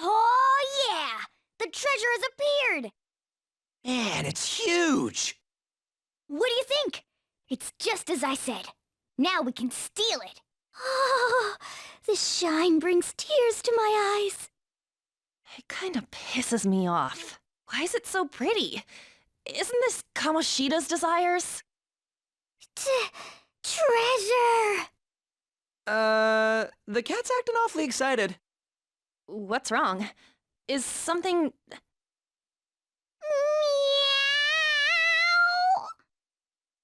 Oh, yeah! The treasure has appeared! Man, it's huge! What do you think? It's just as I said. Now we can steal it. Oh, the shine brings tears to my eyes. It kind of pisses me off. Why is it so pretty? Isn't this Kamoshida's desires? Treasure! The cat's acting awfully excited. What's wrong? Is something... Meow!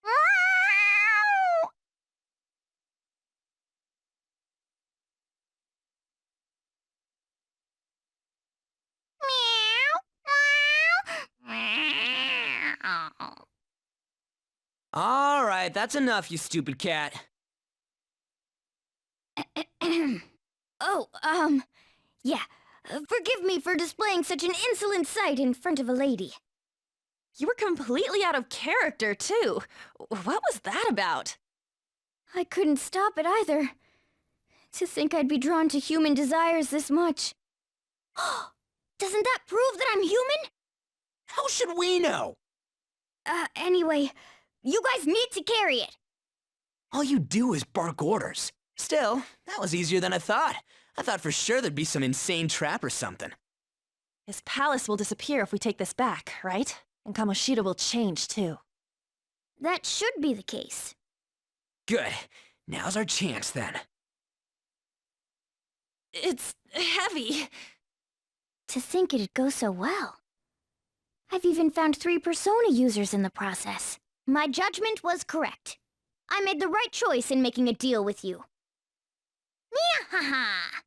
Meow! Meow! Alright, that's enough, you stupid cat. Oh, yeah. Forgive me for displaying such an insolent sight in front of a lady. You were completely out of character, too. What was that about? I couldn't stop it either. To think I'd be drawn to human desires this much. Doesn't that prove that I'm human? How should we know? Anyway, you guys need to carry it. All you do is bark orders. Still, that was easier than I thought. I thought for sure there'd be some insane trap or something. His palace will disappear if we take this back, right? And Kamoshida will change, too. That should be the case. Good. Now's our chance, then. It's heavy. To think it'd go so well. I've even found 3 Persona users in the process. My judgment was correct. I made the right choice in making a deal with you. Meow-ha-ha!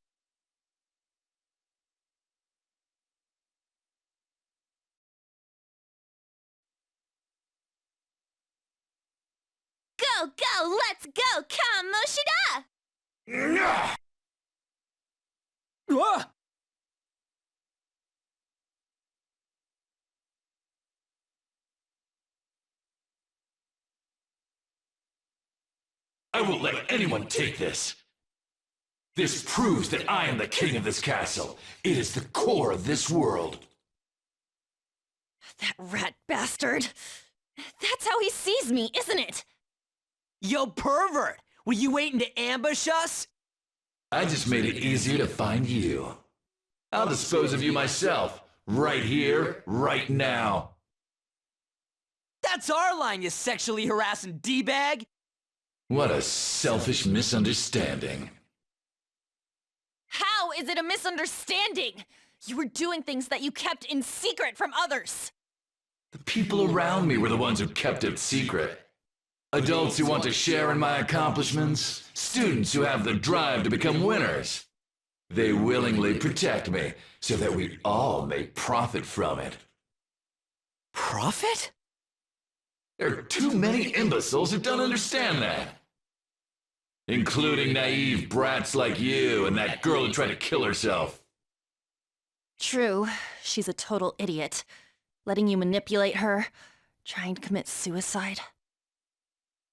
Go, go, let's go, Kamoshida! Ah! I won't let anyone take this. This proves that I am the king of this castle. It is the core of this world. That rat bastard. That's how he sees me, isn't it? Yo, pervert! Were you waiting to ambush us? I just made it easier to find you. I'll dispose of you myself. Right here, right now. That's our line, you sexually harassing D-bag! What a selfish misunderstanding. How is it a misunderstanding? You were doing things that you kept in secret from others. The people around me were the ones who kept it secret. Adults who want to share in my accomplishments, students who have the drive to become winners. They willingly protect me so that we all may profit from it. Profit? There are too many imbeciles who don't understand that. Including naive brats like you and that girl who tried to kill herself. True, she's a total idiot. Letting you manipulate her, trying to commit suicide.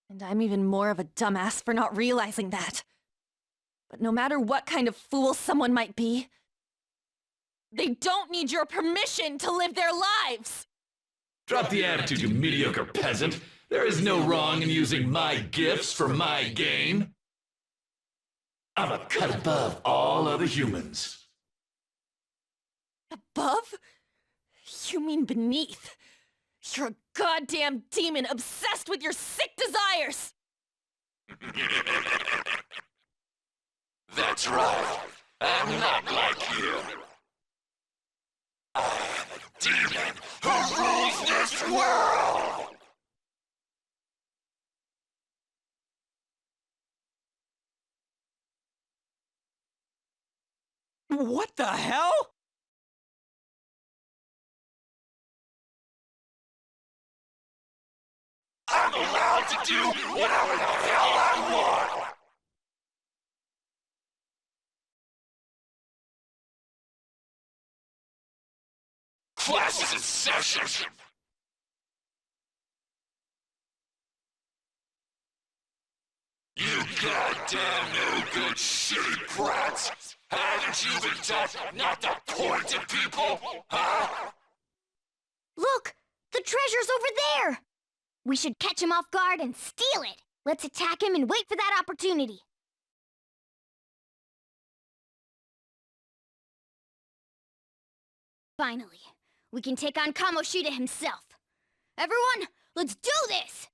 And I'm even more of a dumbass for not realizing that. But no matter what kind of fool someone might be, they don't need your permission to live their lives! Drop the attitude, you mediocre peasant. There is no wrong in using my gifts for my gain. I'm a cut above all other humans. Above? You mean beneath. You're a goddamn demon obsessed with your sick desires! That's right. I'm not like you. I am a demon who rules this world! What the hell? I'm allowed to do whatever the hell I want! Classes in session! You goddamn no good shitty brats! Haven't you been taught not to point at people? Huh? Look! The treasure's over there! We should catch him off guard and steal it! Let's attack him and wait for that opportunity. Finally, we can take on Kamoshida himself. Everyone, let's do this!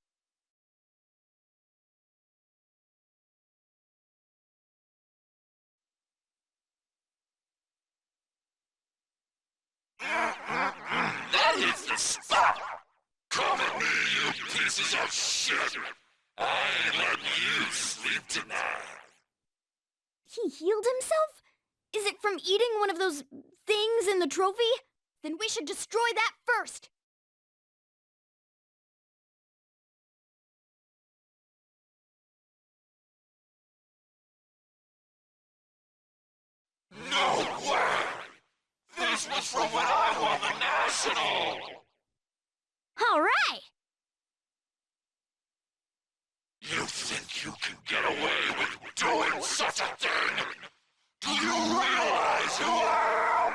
That is the spot! Come at me, you pieces of shit! I ain't letting you sleep tonight. He healed himself? Is it from eating one of those things in the trophy? Then we should destroy that first! No way! This was from when I won the National! All right! You think you can get away with doing such a thing? Do you realize who I am?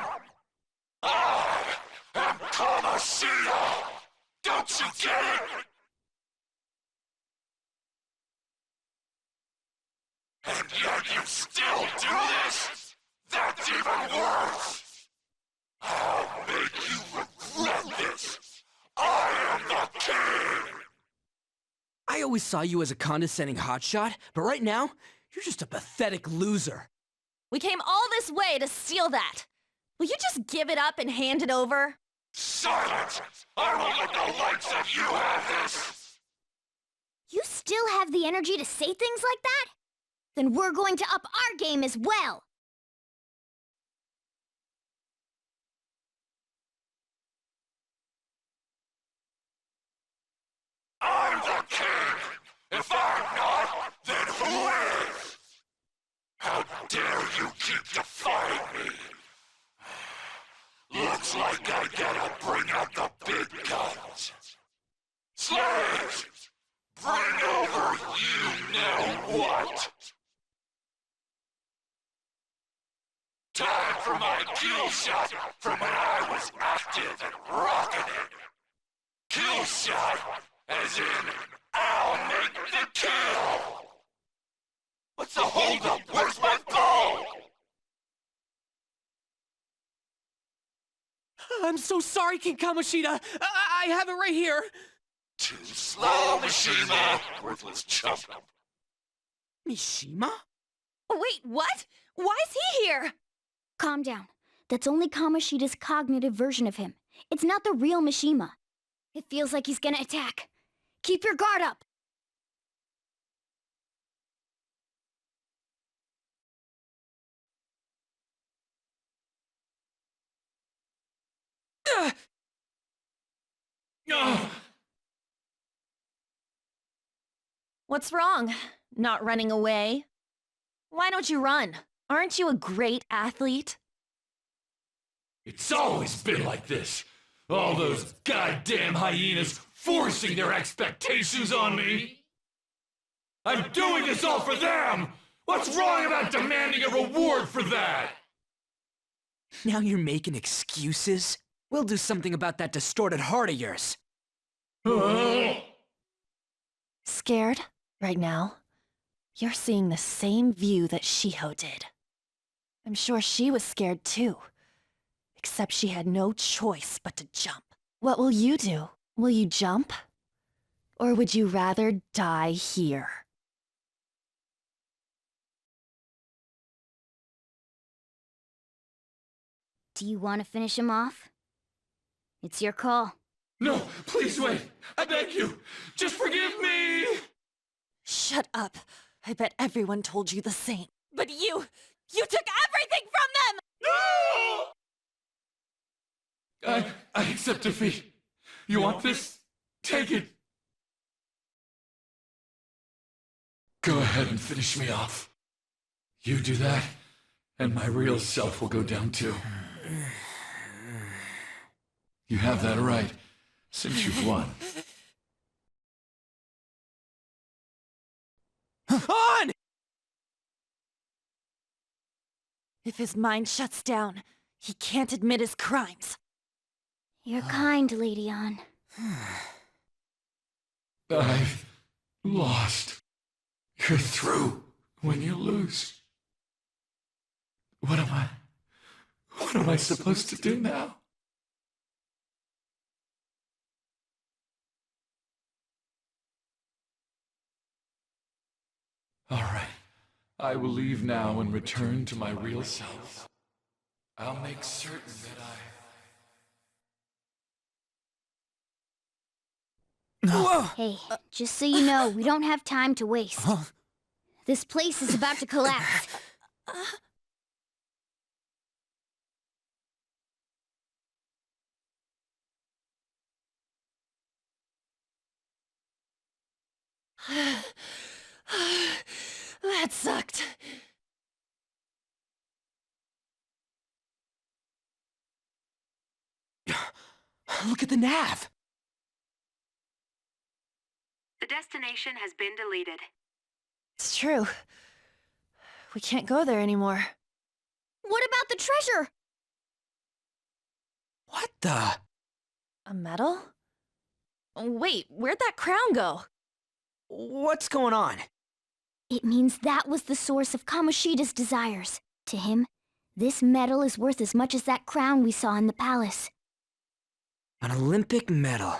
I am Kamoshida! Don't you get it? And yet you still do this? That's even worse! I'll make you regret this! I am the king! I always saw you as a condescending hotshot, but right now, you're just a pathetic loser. We came all this way to steal that. Will you just give it up and hand it over? Silence! I won't let the likes of you have this! You still have the energy to say things like that? Then we're going to up our game as well! I'm the king! If I'm not, then who is? How dare you keep defying me? Looks like I gotta bring out the big guns. Slaves! Bring over you know what! Time for my kill shot from when I was active and rocking it. Kill shot, as in, I'll make the kill! What's the holdup? Where's my bow? I'm so sorry, King Kamoshida. I have it right here. Too slow, Mishima! Worthless chump. Mishima? Wait, what? Why is he here? Calm down. That's only Kamoshida's cognitive version of him. It's not the real Mishima. It feels like he's gonna attack. Keep your guard up! What's wrong? Not running away? Why don't you run? Aren't you a great athlete? It's always been like this. All those goddamn hyenas forcing their expectations on me. I'm doing this all for them! What's wrong about demanding a reward for that? Now you're making excuses? We'll do something about that distorted heart of yours. Scared? Right now? You're seeing the same view that Shiho did. I'm sure she was scared too. Except she had no choice but to jump. What will you do? Will you jump? Or would you rather die here? Do you want to finish him off? It's your call. No, please wait. I beg you. Just forgive me. Shut up. I bet everyone told you the same. But you took everything from them! No! I accept defeat. You want this? Take it. Go ahead and finish me off. You do that, and my real self will go down too. You have that right, since you've won. On! If his mind shuts down, he can't admit his crimes. You're kind, Lady An. I've lost. You're through when you lose. What am I supposed to do now? All right. I will leave now and return to my real self. I'll make certain that Whoa! Hey, just so you know, we don't have time to waste. This place is about to collapse. That sucked. Look at the nav! The destination has been deleted. It's true. We can't go there anymore. What about the treasure? What the? A medal? Wait, where'd that crown go? What's going on? It means that was the source of Kamoshida's desires. To him, this medal is worth as much as that crown we saw in the palace. An Olympic medal.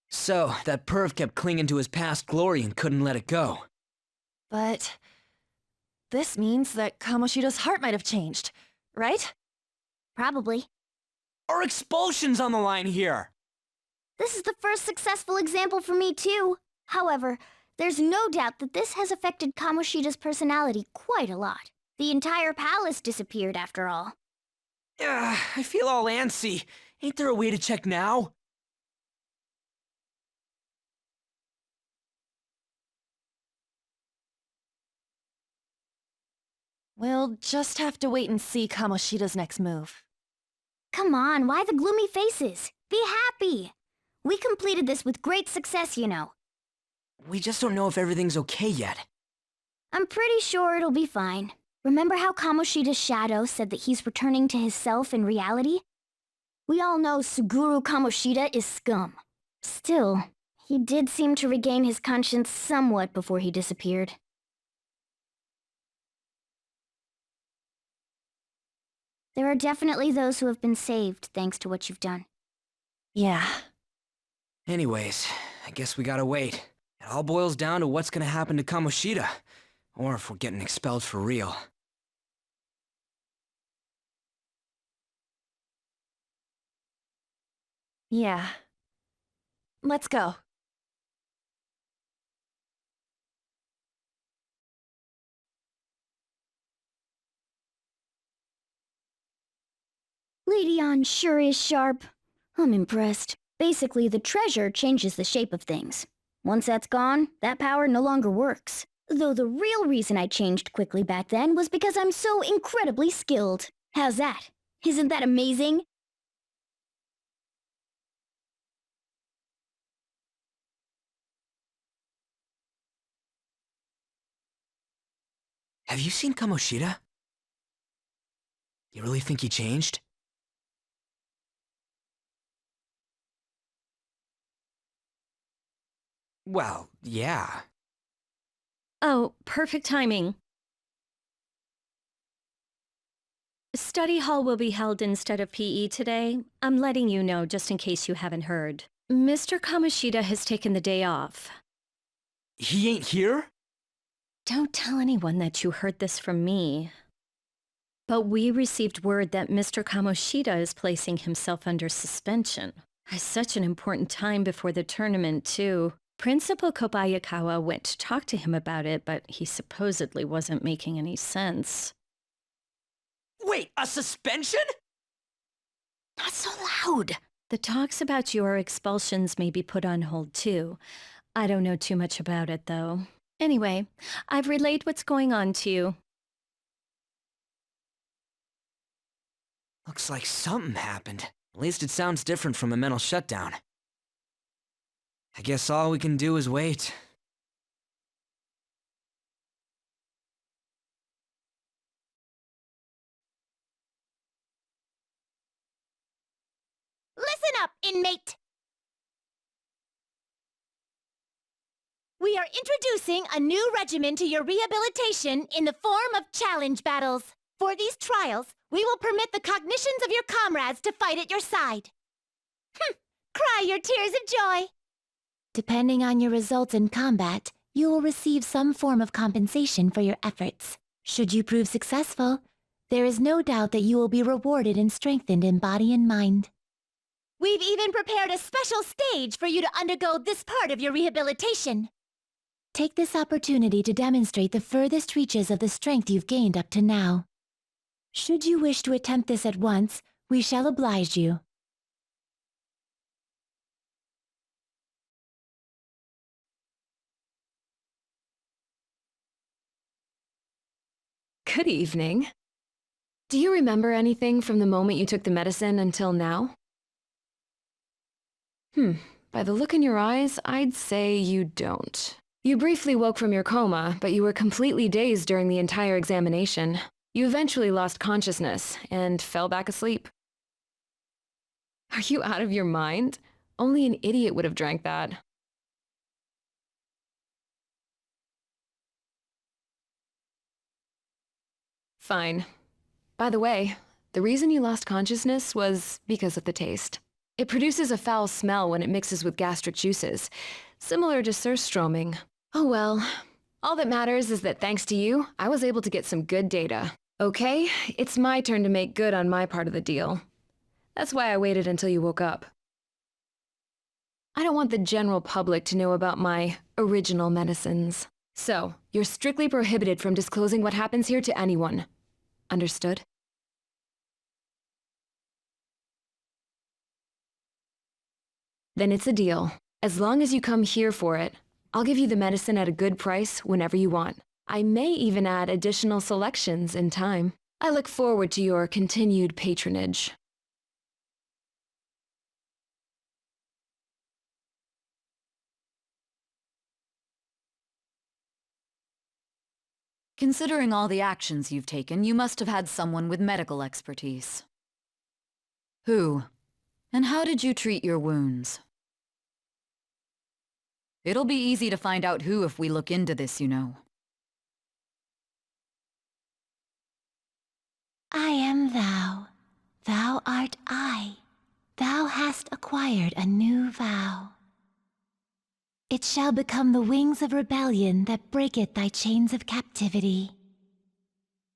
So, that perv kept clinging to his past glory and couldn't let it go. But this means that Kamoshida's heart might have changed, right? Probably. Our expulsion's on the line here! This is the first successful example for me, too. However, there's no doubt that this has affected Kamoshida's personality quite a lot. The entire palace disappeared, after all. I feel all antsy. Ain't there a way to check now? We'll just have to wait and see Kamoshida's next move. Come on, why the gloomy faces? Be happy! We completed this with great success, you know. We just don't know if everything's okay yet. I'm pretty sure it'll be fine. Remember how Kamoshida's shadow said that he's returning to his self in reality? We all know Suguru Kamoshida is scum. Still, he did seem to regain his conscience somewhat before he disappeared. There are definitely those who have been saved thanks to what you've done. Yeah. Anyways, I guess we gotta wait. It all boils down to what's gonna happen to Kamoshida. Or if we're getting expelled for real. Yeah. Let's go. Lady An sure is sharp. I'm impressed. Basically, the treasure changes the shape of things. Once that's gone, that power no longer works. Though the real reason I changed quickly back then was because I'm so incredibly skilled. How's that? Isn't that amazing? Have you seen Kamoshida? You really think he changed? Well, yeah. Oh, perfect timing. Study hall will be held instead of PE today. I'm letting you know just in case you haven't heard. Mr. Kamoshida has taken the day off. He ain't here? Don't tell anyone that you heard this from me. But we received word that Mr. Kamoshida is placing himself under suspension. At such an important time before the tournament, too. Principal Kobayakawa went to talk to him about it, but he supposedly wasn't making any sense. Wait, a suspension? Not so loud. The talks about your expulsions may be put on hold, too. I don't know too much about it, though. Anyway, I've relayed what's going on to you. Looks like something happened. At least it sounds different from a mental shutdown. I guess all we can do is wait. up, inmate! We are introducing a new regimen to your rehabilitation in the form of challenge battles. For these trials, we will permit the cognitions of your comrades to fight at your side. Cry your tears of joy! Depending on your results in combat, you will receive some form of compensation for your efforts. Should you prove successful, there is no doubt that you will be rewarded and strengthened in body and mind. We've even prepared a special stage for you to undergo this part of your rehabilitation. Take this opportunity to demonstrate the furthest reaches of the strength you've gained up to now. Should you wish to attempt this at once, we shall oblige you. Good evening. Do you remember anything from the moment you took the medicine until now? By the look in your eyes, I'd say you don't. You briefly woke from your coma, but you were completely dazed during the entire examination. You eventually lost consciousness and fell back asleep. Are you out of your mind? Only an idiot would have drank that. Fine. By the way, the reason you lost consciousness was because of the taste. It produces a foul smell when it mixes with gastric juices, similar to surströmming. Oh well. All that matters is that thanks to you, I was able to get some good data. Okay, it's my turn to make good on my part of the deal. That's why I waited until you woke up. I don't want the general public to know about my original medicines. So, you're strictly prohibited from disclosing what happens here to anyone. Understood? Then it's a deal. As long as you come here for it, I'll give you the medicine at a good price whenever you want. I may even add additional selections in time. I look forward to your continued patronage. Considering all the actions you've taken, you must have had someone with medical expertise. Who? And how did you treat your wounds? It'll be easy to find out who if we look into this, you know. I am thou. Thou art I. Thou hast acquired a new vow. It shall become the wings of rebellion that breaketh thy chains of captivity.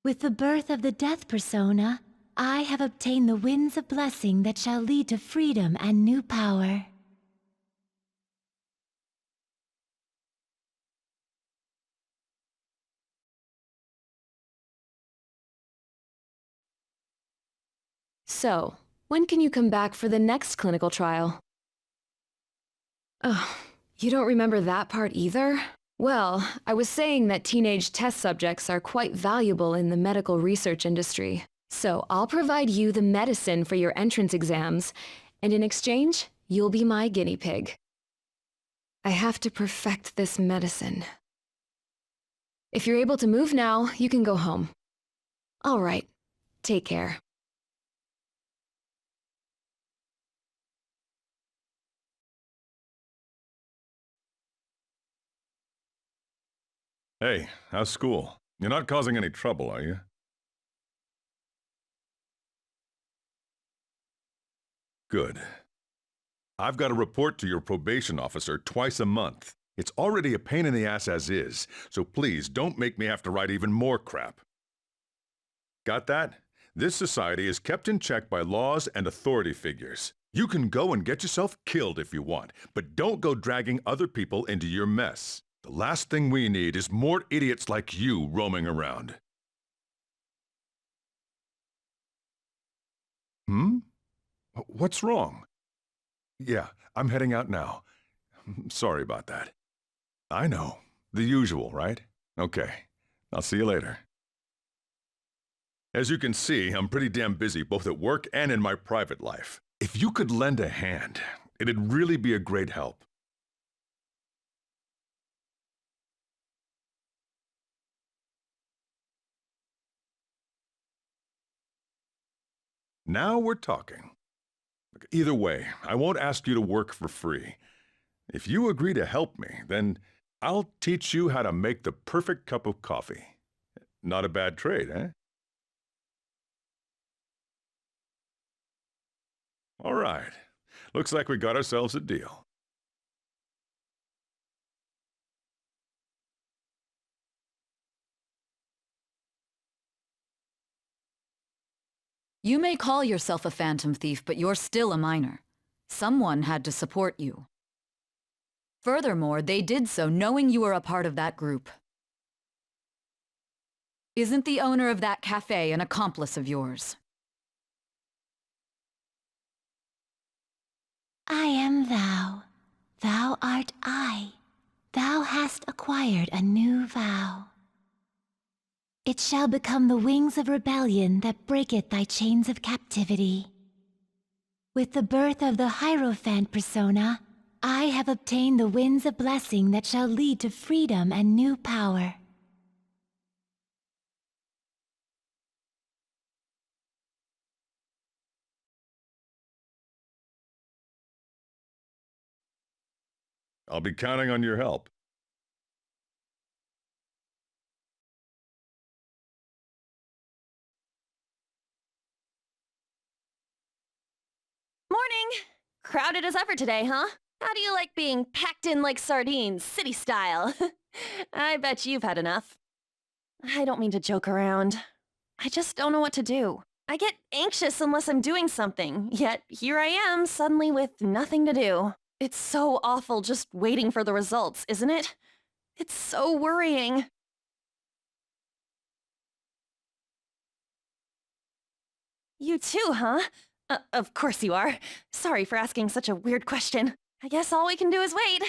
With the birth of the death persona, I have obtained the winds of blessing that shall lead to freedom and new power. So, when can you come back for the next clinical trial? Oh, you don't remember that part either? Well, I was saying that teenage test subjects are quite valuable in the medical research industry. So I'll provide you the medicine for your entrance exams, and in exchange, you'll be my guinea pig. I have to perfect this medicine. If you're able to move now, you can go home. All right, take care. Hey, how's school? You're not causing any trouble, are you? Good. I've got to report to your probation officer twice a month. It's already a pain in the ass as is, so please don't make me have to write even more crap. Got that? This society is kept in check by laws and authority figures. You can go and get yourself killed if you want, but don't go dragging other people into your mess. The last thing we need is more idiots like you roaming around. What's wrong? Yeah, I'm heading out now. Sorry about that. I know. The usual, right? Okay. I'll see you later. As you can see, I'm pretty damn busy both at work and in my private life. If you could lend a hand, it'd really be a great help. Now we're talking. Either way, I won't ask you to work for free. If you agree to help me, then I'll teach you how to make the perfect cup of coffee. Not a bad trade, eh? All right. Looks like we got ourselves a deal. You may call yourself a phantom thief, but you're still a minor. Someone had to support you. Furthermore, they did so knowing you were a part of that group. Isn't the owner of that cafe an accomplice of yours? I am thou. Thou art I. Thou hast acquired a new vow. It shall become the wings of rebellion that breaketh thy chains of captivity. With the birth of the Hierophant persona, I have obtained the winds of blessing that shall lead to freedom and new power. I'll be counting on your help. Morning! Crowded as ever today, huh? How do you like being packed in like sardines, city style? I bet you've had enough. I don't mean to joke around. I just don't know what to do. I get anxious unless I'm doing something, yet here I am suddenly with nothing to do. It's so awful just waiting for the results, isn't it? It's so worrying. You too, huh? Of course you are. Sorry for asking such a weird question. I guess all we can do is wait.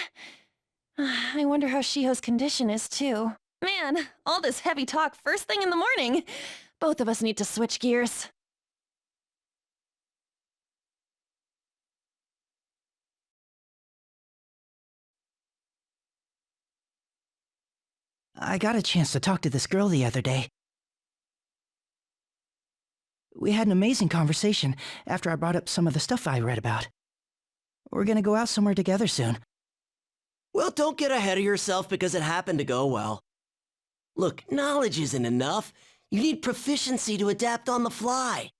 I wonder how Shiho's condition is, too. Man, all this heavy talk first thing in the morning. Both of us need to switch gears. I got a chance to talk to this girl the other day. We had an amazing conversation after I brought up some of the stuff I read about. We're gonna go out somewhere together soon. Well, don't get ahead of yourself because it happened to go well. Look, knowledge isn't enough. You need proficiency to adapt on the fly.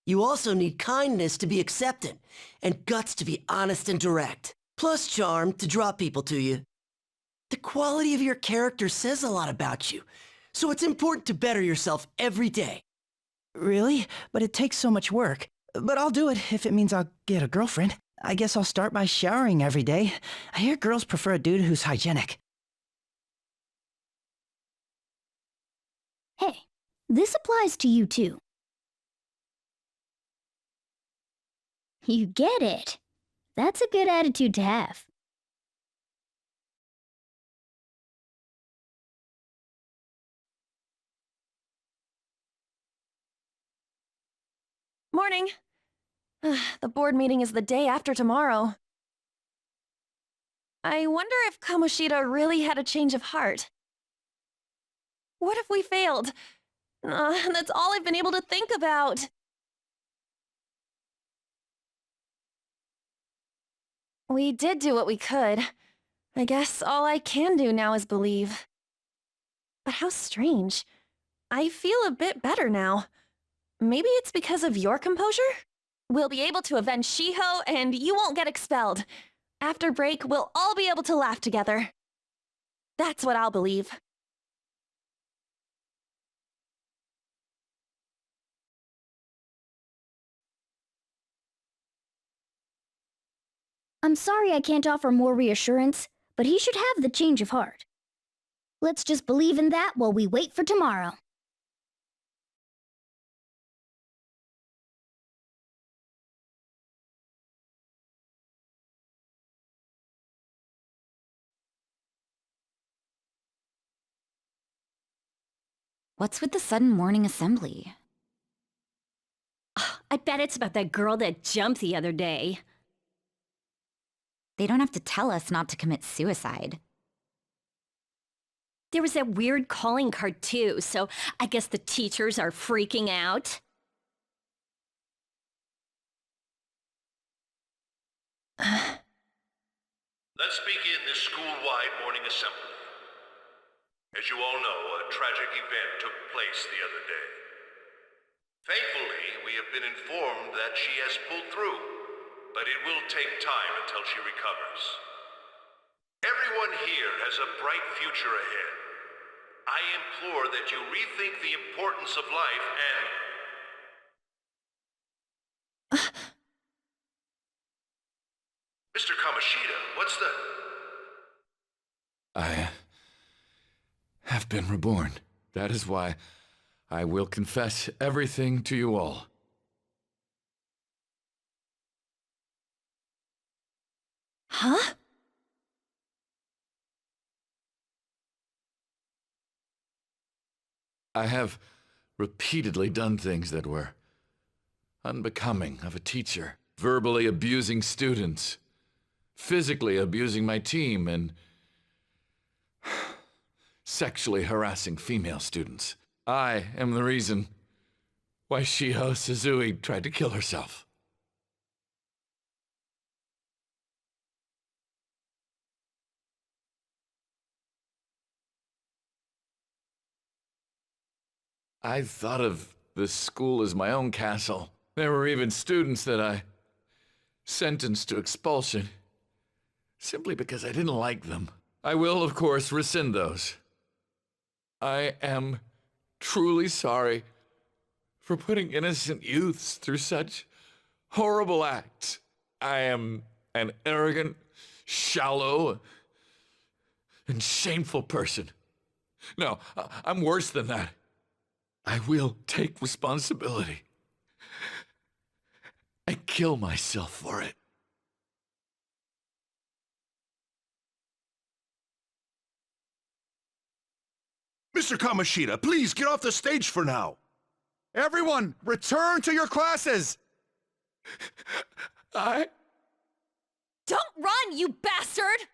You also need kindness to be accepted, and guts to be honest and direct, plus charm to draw people to you. The quality of your character says a lot about you, so it's important to better yourself every day. Really? But it takes so much work. But I'll do it if it means I'll get a girlfriend. I guess I'll start by showering every day. I hear girls prefer a dude who's hygienic. Hey, this applies to you too. You get it. That's a good attitude to have. Morning. The board meeting is the day after tomorrow. I wonder if Kamoshida really had a change of heart. What if we failed? That's all I've been able to think about. We did do what we could. I guess all I can do now is believe. But how strange. I feel a bit better now. Maybe it's because of your composure? We'll be able to avenge Shiho, and you won't get expelled. After break, we'll all be able to laugh together. That's what I'll believe. I'm sorry I can't offer more reassurance, but he should have the change of heart. Let's just believe in that while we wait for tomorrow. What's with the sudden morning assembly? I bet it's about that girl that jumped the other day. They don't have to tell us not to commit suicide. There was that weird calling card too, so I guess the teachers are freaking out. Let's begin this school-wide morning assembly. As you all know, a tragic event took place the other day. Thankfully, we have been informed that she has pulled through, but it will take time until she recovers. Everyone here has a bright future ahead. I implore that you rethink the importance of life and... Mr. Kamoshida, what's the... I have been reborn. That is why I will confess everything to you all. Huh? I have repeatedly done things that were unbecoming of a teacher. Verbally abusing students, physically abusing my team, and sexually harassing female students. I am the reason why Shiho Suzui tried to kill herself. I thought of this school as my own castle. There were even students that I sentenced to expulsion simply because I didn't like them. I will, of course, rescind those. I am truly sorry for putting innocent youths through such horrible acts. I am an arrogant, shallow, and shameful person. No, I'm worse than that. I will take responsibility. I kill myself for it. Mr. Kamoshida, please get off the stage for now. Everyone, return to your classes! Don't run, you bastard!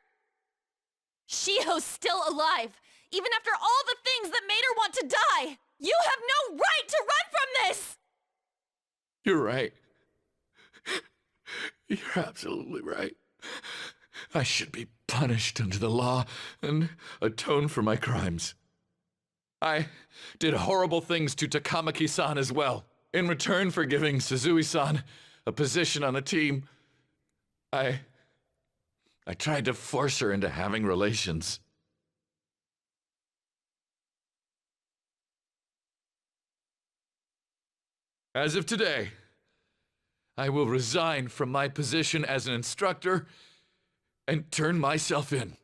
Shiho's still alive, even after all the things that made her want to die! You have no right to run from this! You're right. You're absolutely right. I should be punished under the law and atone for my crimes. I did horrible things to Takamaki-san as well. In return for giving Suzui-san a position on the team, I tried to force her into having relations. As of today, I will resign from my position as an instructor and turn myself in.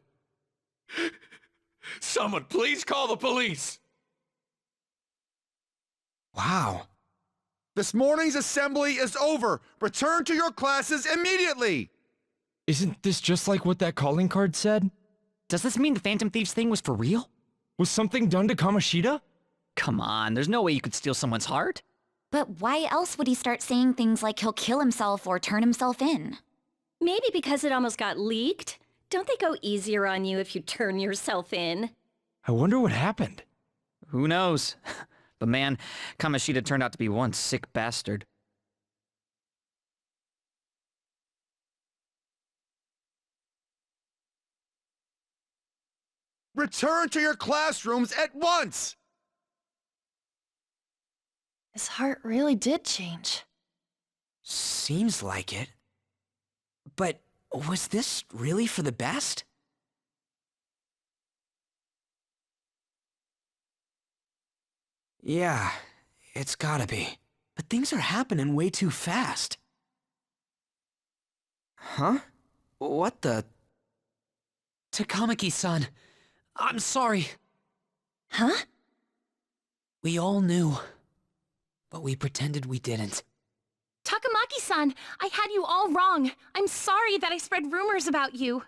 Someone please call the police! Wow. This morning's assembly is over. Return to your classes immediately! Isn't this just like what that calling card said? Does this mean the Phantom Thieves thing was for real? Was something done to Kamoshida? Come on, there's no way you could steal someone's heart. But why else would he start saying things like he'll kill himself or turn himself in? Maybe because it almost got leaked. Don't they go easier on you if you turn yourself in? I wonder what happened. Who knows? But man, Kamoshida turned out to be one sick bastard. Return to your classrooms at once! His heart really did change. Seems like it. But was this really for the best? Yeah, it's gotta be. But things are happening way too fast. Huh? What the... Takamaki-san, I'm sorry. Huh? We all knew. But we pretended we didn't. Takamaki-san, I had you all wrong. I'm sorry that I spread rumors about you.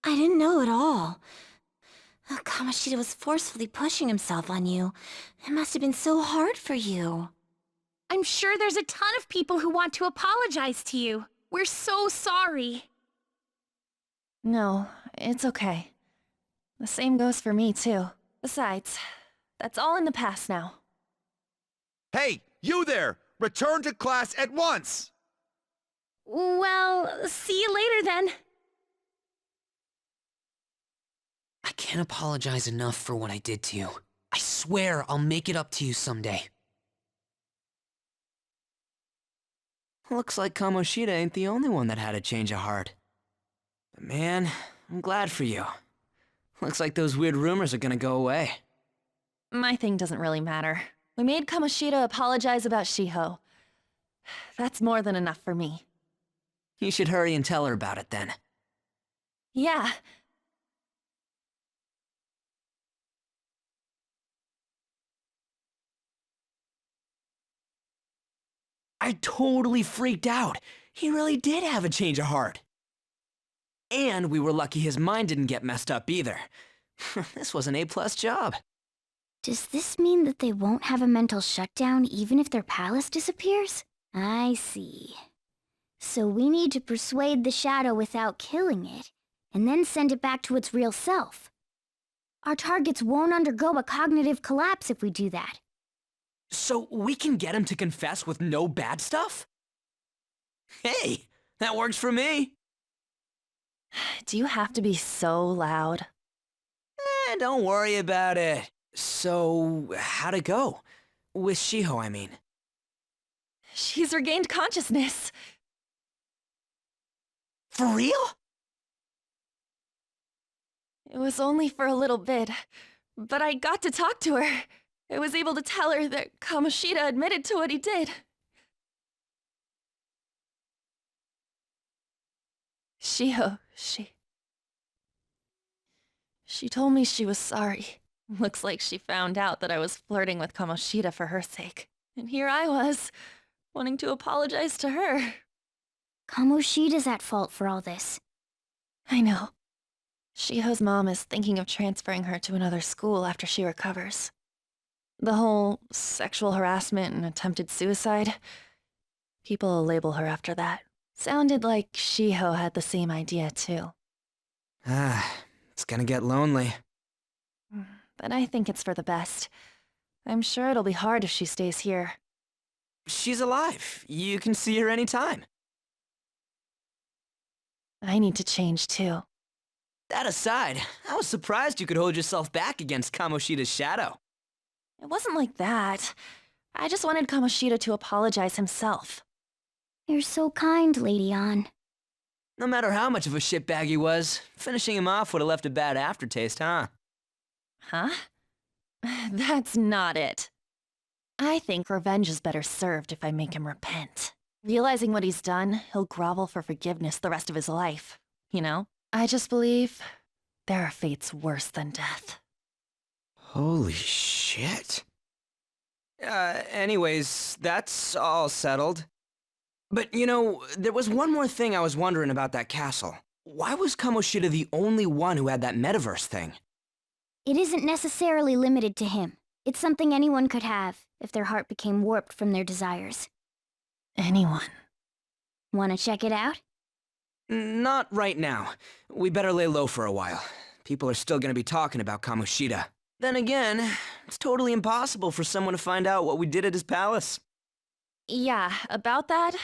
I didn't know at all. Kamoshida was forcefully pushing himself on you. It must have been so hard for you. I'm sure there's a ton of people who want to apologize to you. We're so sorry. No, it's okay. The same goes for me, too. Besides, that's all in the past now. Hey, you there! Return to class at once! Well, see you later then. I can't apologize enough for what I did to you. I swear I'll make it up to you someday. Looks like Kamoshida ain't the only one that had a change of heart. But man, I'm glad for you. Looks like those weird rumors are gonna go away. My thing doesn't really matter. We made Kamoshida apologize about Shiho. That's more than enough for me. You should hurry and tell her about it then. Yeah. I totally freaked out. He really did have a change of heart. And we were lucky his mind didn't get messed up either. This was an A-plus job. Does this mean that they won't have a mental shutdown even if their palace disappears? I see. So we need to persuade the shadow without killing it, and then send it back to its real self. Our targets won't undergo a cognitive collapse if we do that. So we can get him to confess with no bad stuff? Hey, that works for me. Do you have to be so loud? Don't worry about it. So, how'd it go? With Shiho, I mean. She's regained consciousness. For real? It was only for a little bit, but I got to talk to her. I was able to tell her that Kamoshida admitted to what he did. Shiho, She told me she was sorry. Looks like she found out that I was flirting with Kamoshida for her sake. And here I was, wanting to apologize to her. Kamoshida's at fault for all this. I know. Shiho's mom is thinking of transferring her to another school after she recovers. The whole sexual harassment and attempted suicide, people will label her after that. Sounded like Shiho had the same idea too. It's gonna get lonely. But I think it's for the best. I'm sure it'll be hard if she stays here. She's alive. You can see her anytime. I need to change too. That aside, I was surprised you could hold yourself back against Kamoshida's shadow. It wasn't like that. I just wanted Kamoshida to apologize himself. You're so kind, Lady Ann. No matter how much of a shitbag he was, finishing him off would have left a bad aftertaste, huh? Huh? That's not it. I think revenge is better served if I make him repent. Realizing what he's done, he'll grovel for forgiveness the rest of his life. You know? I just believe there are fates worse than death. Holy shit. Anyways, that's all settled. But, you know, there was one more thing I was wondering about that castle. Why was Kamoshida the only one who had that metaverse thing? It isn't necessarily limited to him. It's something anyone could have, if their heart became warped from their desires. Anyone. Wanna check it out? Not right now. We better lay low for a while. People are still gonna be talking about Kamoshida. Then again, it's totally impossible for someone to find out what we did at his palace. Yeah, about that,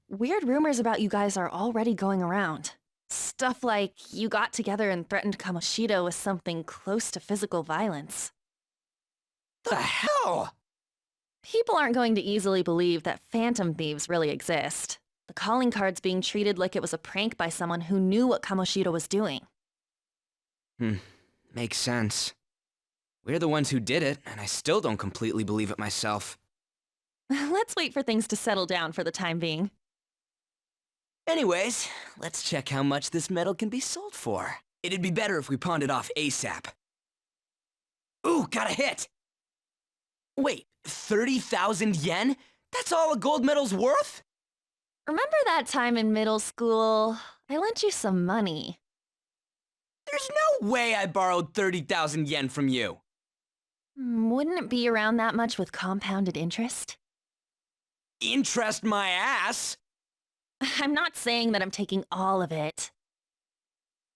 weird rumors about you guys are already going around. Stuff like you got together and threatened Kamoshida with something close to physical violence. The hell? People aren't going to easily believe that phantom thieves really exist. The calling card's being treated like it was a prank by someone who knew what Kamoshida was doing. Makes sense. We're the ones who did it, and I still don't completely believe it myself. Let's wait for things to settle down for the time being. Anyways, let's check how much this metal can be sold for. It'd be better if we pawned it off ASAP. Ooh, got a hit! Wait, 30,000 yen? That's all a gold medal's worth? Remember that time in middle school? I lent you some money. There's no way I borrowed 30,000 yen from you. Wouldn't it be around that much with compounded interest? Interest my ass! I'm not saying that I'm taking all of it.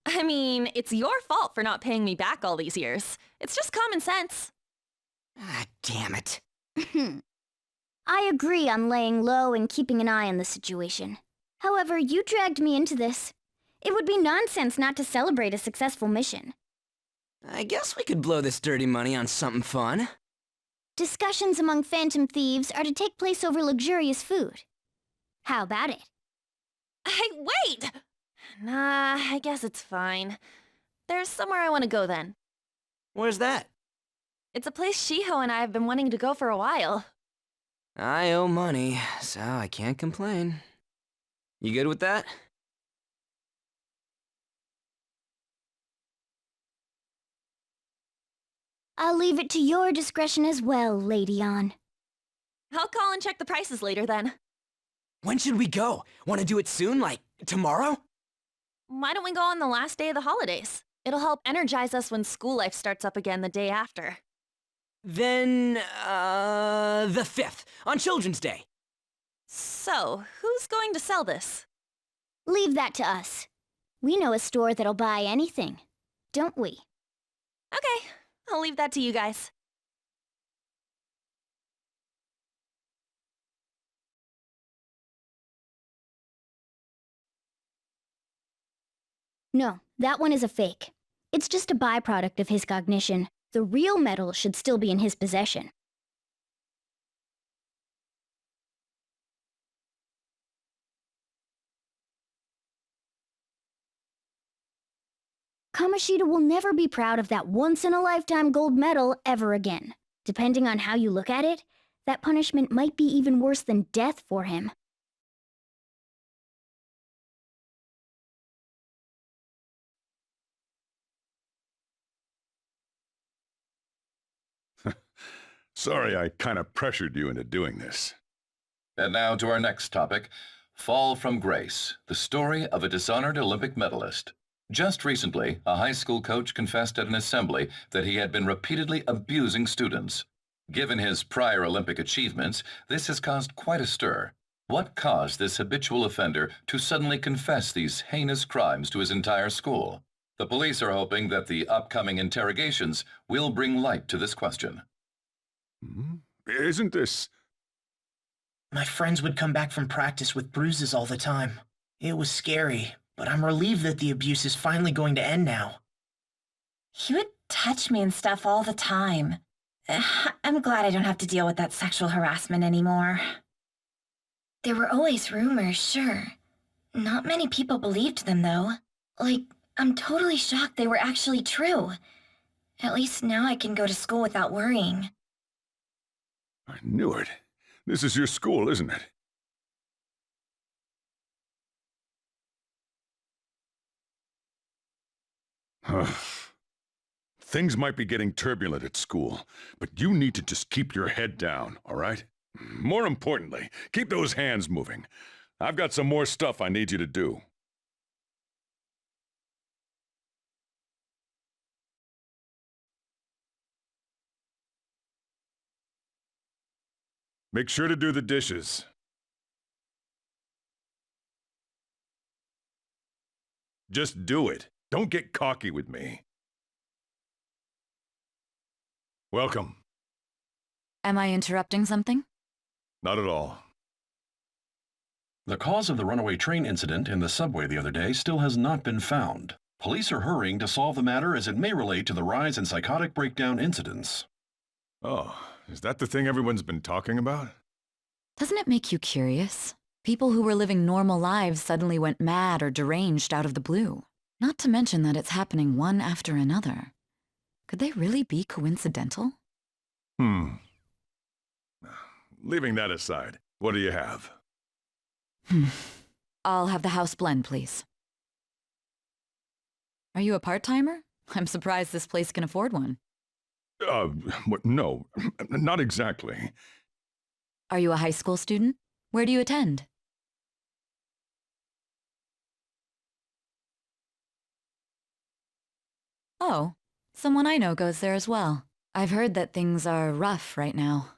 I mean, it's your fault for not paying me back all these years. It's just common sense. Ah, damn it. I agree on laying low and keeping an eye on the situation. However, you dragged me into this. It would be nonsense not to celebrate a successful mission. I guess we could blow this dirty money on something fun. Discussions among phantom thieves are to take place over luxurious food. How about it? Hey, wait! Nah, I guess it's fine. There's somewhere I want to go then. Where's that? It's a place Shiho and I have been wanting to go for a while. I owe money, so I can't complain. You good with that? I'll leave it to your discretion as well, Lady On. I'll call and check the prices later then. When should we go? Want to do it soon, like tomorrow? Why don't we go on the last day of the holidays? It'll help energize us when school life starts up again the day after. Then, the 5th, on Children's Day. So, who's going to sell this? Leave that to us. We know a store that'll buy anything, don't we? Okay, I'll leave that to you guys. No, that one is a fake. It's just a byproduct of his cognition. The real metal should still be in his possession. Kamoshida will never be proud of that once-in-a-lifetime gold medal ever again. Depending on how you look at it, that punishment might be even worse than death for him. Sorry I kind of pressured you into doing this. And now to our next topic, Fall from Grace, the story of a dishonored Olympic medalist. Just recently, a high school coach confessed at an assembly that he had been repeatedly abusing students. Given his prior Olympic achievements, this has caused quite a stir. What caused this habitual offender to suddenly confess these heinous crimes to his entire school? The police are hoping that the upcoming interrogations will bring light to this question. Isn't this... My friends would come back from practice with bruises all the time. It was scary, but I'm relieved that the abuse is finally going to end now. He would touch me and stuff all the time. I'm glad I don't have to deal with that sexual harassment anymore. There were always rumors, sure. Not many people believed them, though. Like, I'm totally shocked they were actually true. At least now I can go to school without worrying. I knew it. This is your school, isn't it? Things might be getting turbulent at school, but you need to just keep your head down, all right? More importantly, keep those hands moving. I've got some more stuff I need you to do. Make sure to do the dishes. Just do it. Don't get cocky with me. Welcome. Am I interrupting something? Not at all. The cause of the runaway train incident in the subway the other day still has not been found. Police are hurrying to solve the matter as it may relate to the rise in psychotic breakdown incidents. Oh, is that the thing everyone's been talking about? Doesn't it make you curious? People who were living normal lives suddenly went mad or deranged out of the blue. Not to mention that it's happening one after another. Could they really be coincidental? Leaving that aside, what do you have? I'll have the house blend, please. Are you a part-timer? I'm surprised this place can afford one. No, not exactly. Are you a high school student? Where do you attend? Oh, someone I know goes there as well. I've heard that things are rough right now.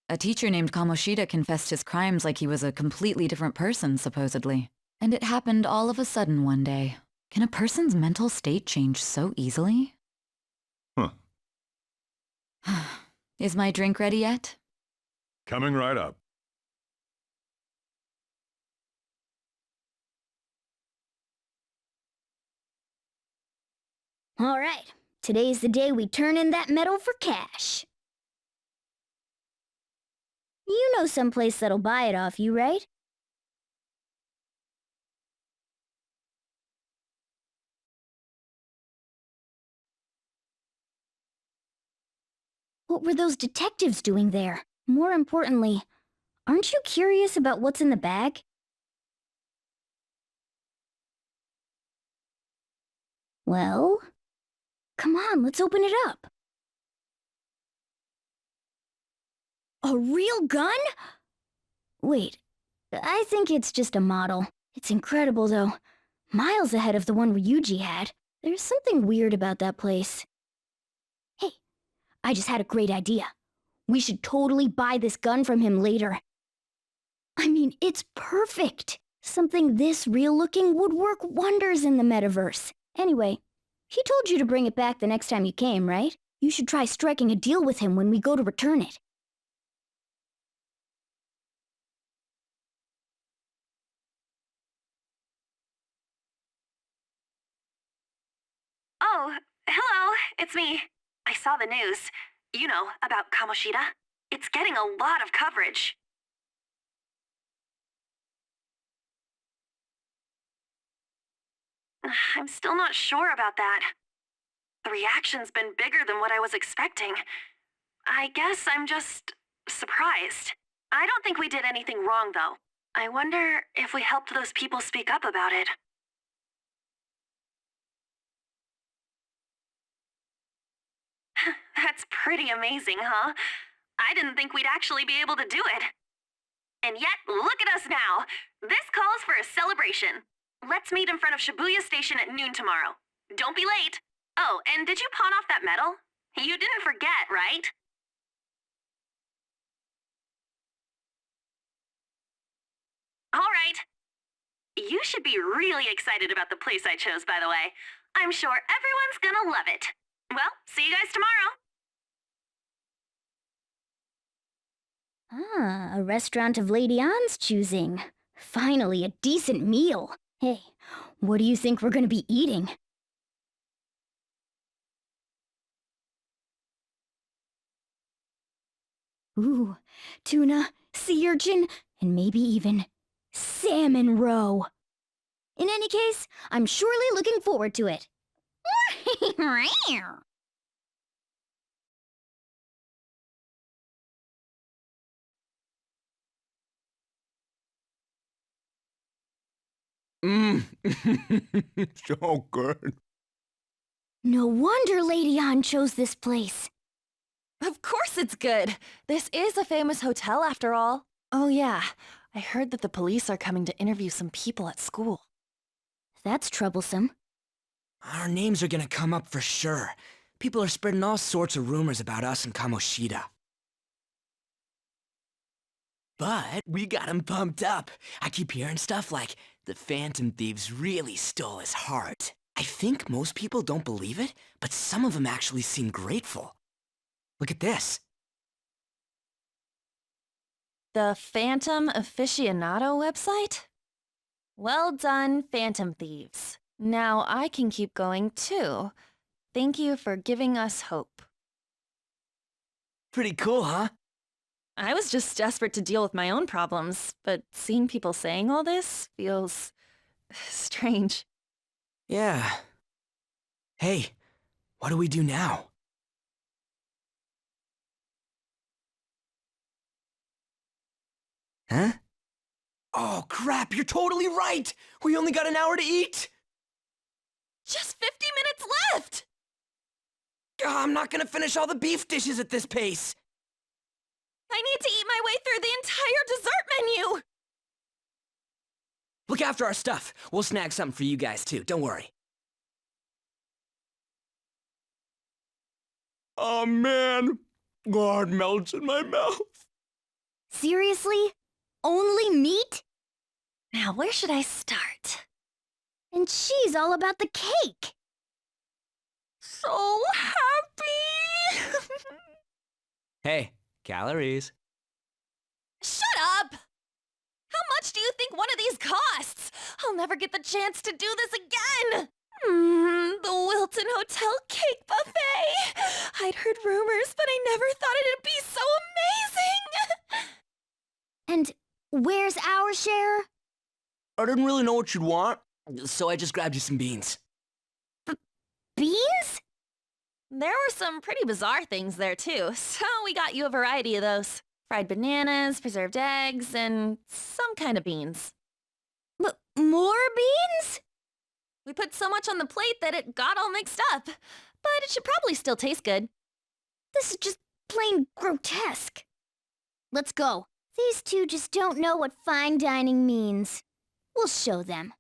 A teacher named Kamoshida confessed his crimes like he was a completely different person, supposedly. And it happened all of a sudden one day. Can a person's mental state change so easily? Is my drink ready yet? Coming right up. All right, today's the day we turn in that medal for cash. You know someplace that'll buy it off you, right? What were those detectives doing there? More importantly, aren't you curious about what's in the bag? Well, come on, let's open it up. A real gun? Wait, I think it's just a model. It's incredible, though. Miles ahead of the one Ryuji had. There's something weird about that place. Hey, I just had a great idea. We should totally buy this gun from him later. I mean, it's perfect. Something this real-looking would work wonders in the metaverse. Anyway, he told you to bring it back the next time you came, right? You should try striking a deal with him when we go to return it. Oh, hello, it's me. I saw the news. You know, about Kamoshida. It's getting a lot of coverage. I'm still not sure about that. The reaction's been bigger than what I was expecting. I guess I'm just surprised. I don't think we did anything wrong, though. I wonder if we helped those people speak up about it. That's pretty amazing, huh? I didn't think we'd actually be able to do it. And yet, look at us now. This calls for a celebration. Let's meet in front of Shibuya Station at noon tomorrow. Don't be late. Oh, and did you pawn off that medal? You didn't forget, right? All right. You should be really excited about the place I chose, by the way. I'm sure everyone's gonna love it. Well, see you guys tomorrow. Ah, a restaurant of Lady Ann's choosing. Finally, a decent meal. Hey, what do you think we're gonna be eating? Ooh, tuna, sea urchin, and maybe even salmon roe. In any case, I'm surely looking forward to it. Mmm, so good. No wonder Lady Ann chose this place. Of course it's good. This is a famous hotel after all. Oh yeah, I heard that the police are coming to interview some people at school. That's troublesome. Our names are gonna come up for sure. People are spreading all sorts of rumors about us and Kamoshida. But we got him pumped up. I keep hearing stuff like, the Phantom Thieves really stole his heart. I think most people don't believe it, but some of them actually seem grateful. Look at this. The Phantom Aficionado website? Well done, Phantom Thieves. Now I can keep going too. Thank you for giving us hope. Pretty cool, huh? I was just desperate to deal with my own problems, but seeing people saying all this feels strange. Yeah. Hey, what do we do now? Huh? Oh, crap, you're totally right! We only got an hour to eat! Just 50 minutes left! I'm not gonna finish all the beef dishes at this pace! I need to eat my way through the entire dessert menu! Look after our stuff. We'll snag something for you guys too, don't worry. Oh man, God melts in my mouth. Seriously? Only meat? Now where should I start? And she's all about the cake. So happy! Hey, calories. Shut up! How much do you think one of these costs? I'll never get the chance to do this again! The Wilton Hotel Cake Buffet! I'd heard rumors, but I never thought it'd be so amazing! And where's our share? I didn't really know what you'd want, so I just grabbed you some beans. Beans? There were some pretty bizarre things there, too, so we got you a variety of those. Fried bananas, preserved eggs, and some kind of beans. More beans? We put so much on the plate that it got all mixed up, but it should probably still taste good. This is just plain grotesque. Let's go. These two just don't know what fine dining means. We'll show them.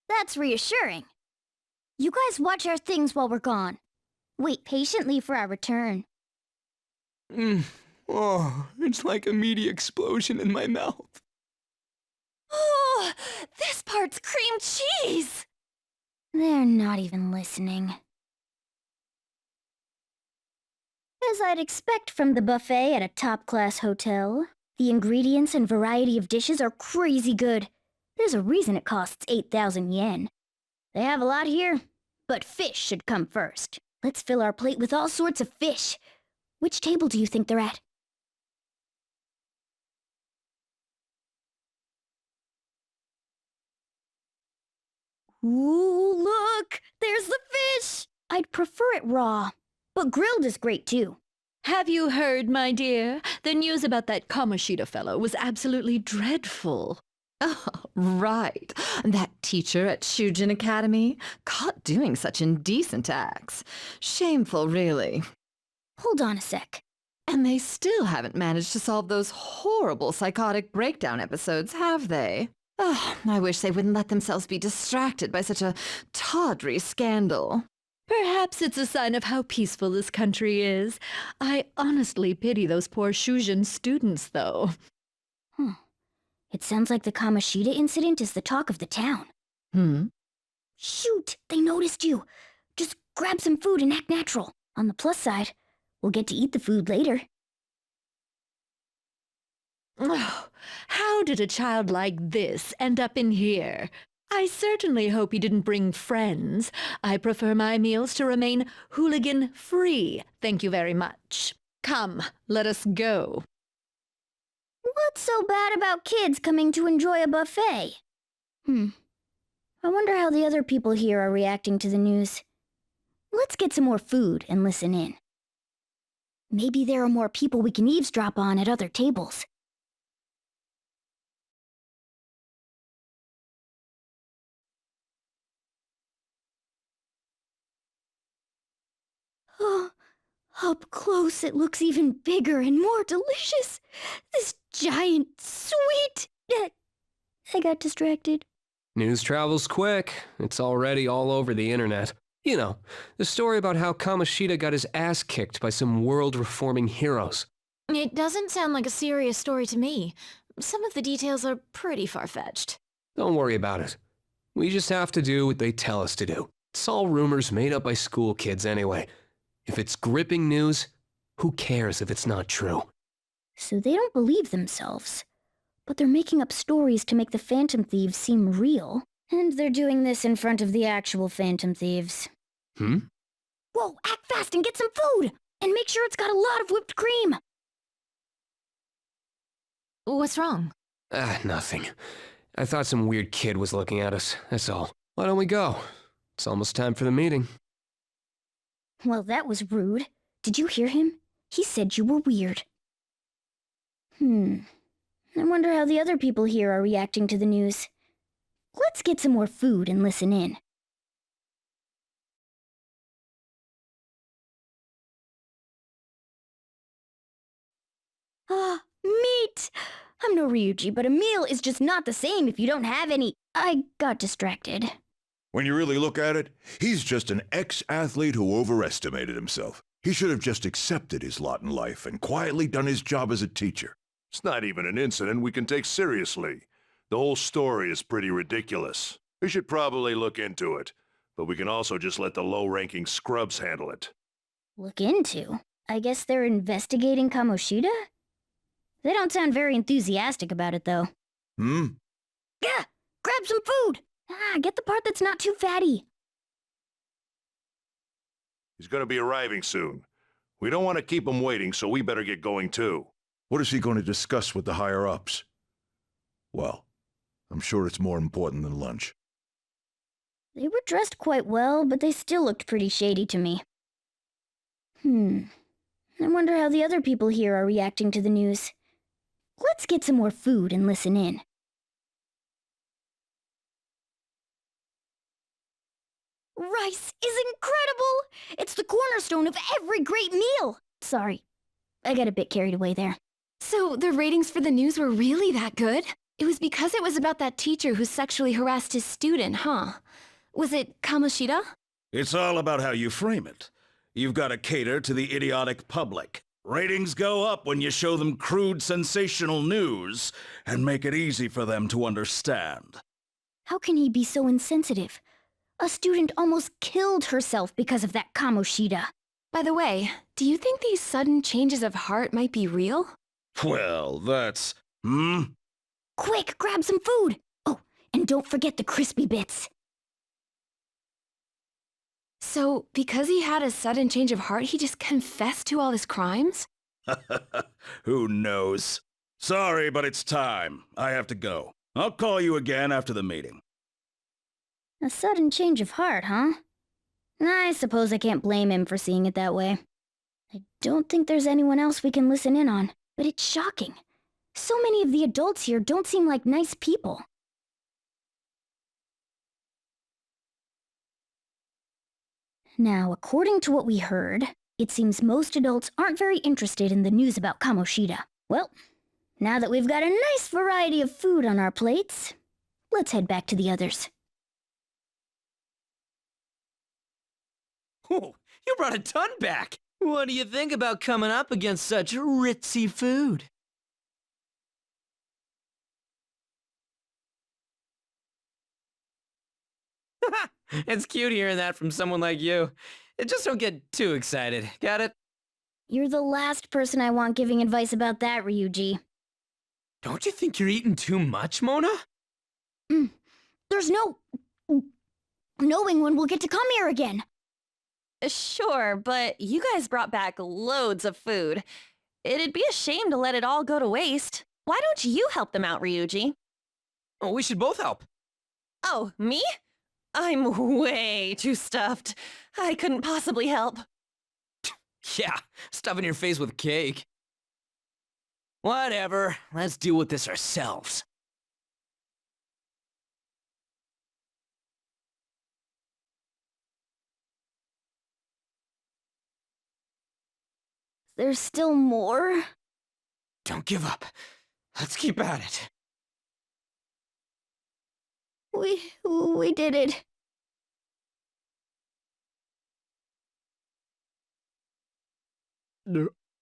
That's reassuring. You guys watch our things while we're gone. Wait patiently for our return. Oh, it's like a meaty explosion in my mouth. Oh, this part's cream cheese! They're not even listening. As I'd expect from the buffet at a top-class hotel, the ingredients and variety of dishes are crazy good. There's a reason it costs 8,000 yen. They have a lot here, but fish should come first. Let's fill our plate with all sorts of fish. Which table do you think they're at? Ooh, look! There's the fish! I'd prefer it raw, but grilled is great too. Have you heard, my dear? The news about that Kamoshida fellow was absolutely dreadful. Oh, right. That teacher at Shujin Academy, caught doing such indecent acts. Shameful, really. Hold on a sec. And they still haven't managed to solve those horrible psychotic breakdown episodes, have they? Oh, I wish they wouldn't let themselves be distracted by such a tawdry scandal. Perhaps it's a sign of how peaceful this country is. I honestly pity those poor Shujin students, though. It sounds like the Kamoshida incident is the talk of the town. Shoot, they noticed you. Just grab some food and act natural. On the plus side, we'll get to eat the food later. Oh, how did a child like this end up in here? I certainly hope he didn't bring friends. I prefer my meals to remain hooligan-free, thank you very much. Come, let us go. What's so bad about kids coming to enjoy a buffet? I wonder how the other people here are reacting to the news. Let's get some more food and listen in. Maybe there are more people we can eavesdrop on at other tables. Oh, up close it looks even bigger and more delicious. This giant sweet... I got distracted. News travels quick. It's already all over the internet. You know, the story about how Kamoshida got his ass kicked by some world-reforming heroes. It doesn't sound like a serious story to me. Some of the details are pretty far-fetched. Don't worry about it. We just have to do what they tell us to do. It's all rumors made up by school kids anyway. If it's gripping news, who cares if it's not true? So they don't believe themselves. But they're making up stories to make the Phantom Thieves seem real. And they're doing this in front of the actual Phantom Thieves. Whoa, act fast and get some food! And make sure it's got a lot of whipped cream! What's wrong? Nothing. I thought some weird kid was looking at us, that's all. Why don't we go? It's almost time for the meeting. Well, that was rude. Did you hear him? He said you were weird. I wonder how the other people here are reacting to the news. Let's get some more food and listen in. Meat! I'm no Ryuji, but a meal is just not the same if you don't have any. I got distracted. When you really look at it, he's just an ex-athlete who overestimated himself. He should have just accepted his lot in life and quietly done his job as a teacher. It's not even an incident we can take seriously. The whole story is pretty ridiculous. We should probably look into it, but we can also just let the low-ranking scrubs handle it. Look into? I guess they're investigating Kamoshida? They don't sound very enthusiastic about it, though. Hmm? Gah! grab some food! Get the part that's not too fatty. He's gonna be arriving soon. We don't want to keep him waiting, so we better get going too. What is he going to discuss with the higher-ups? Well, I'm sure it's more important than lunch. They were dressed quite well, but they still looked pretty shady to me. I wonder how the other people here are reacting to the news. Let's get some more food and listen in. Rice is incredible! It's the cornerstone of every great meal! Sorry, I got a bit carried away there. So the ratings for the news were really that good? It was because it was about that teacher who sexually harassed his student, huh? Was it Kamoshida? It's all about how you frame it. You've got to cater to the idiotic public. Ratings go up when you show them crude, sensational news and make it easy for them to understand. How can he be so insensitive? A student almost killed herself because of that Kamoshida. By the way, do you think these sudden changes of heart might be real? Well, that's... Quick, grab some food! Oh, and don't forget the crispy bits. So, because he had a sudden change of heart, he just confessed to all his crimes? Who knows? Sorry, but it's time. I have to go. I'll call you again after the meeting. A sudden change of heart, huh? I suppose I can't blame him for seeing it that way. I don't think there's anyone else we can listen in on, but it's shocking. So many of the adults here don't seem like nice people. Now, according to what we heard, it seems most adults aren't very interested in the news about Kamoshida. Well, now that we've got a nice variety of food on our plates, let's head back to the others. Oh, you brought a ton back! What do you think about coming up against such ritzy food? It's cute hearing that from someone like you. Just don't get too excited, got it? You're the last person I want giving advice about that, Ryuji. Don't you think you're eating too much, Mona? There's no... knowing when we'll get to come here again. Sure, but you guys brought back loads of food. It'd be a shame to let it all go to waste. Why don't you help them out, Ryuji? Oh, we should both help. Oh, me? I'm way too stuffed. I couldn't possibly help. Yeah, stuffing your face with cake. Whatever, let's deal with this ourselves. There's still more? Don't give up. Let's keep at it. We did it.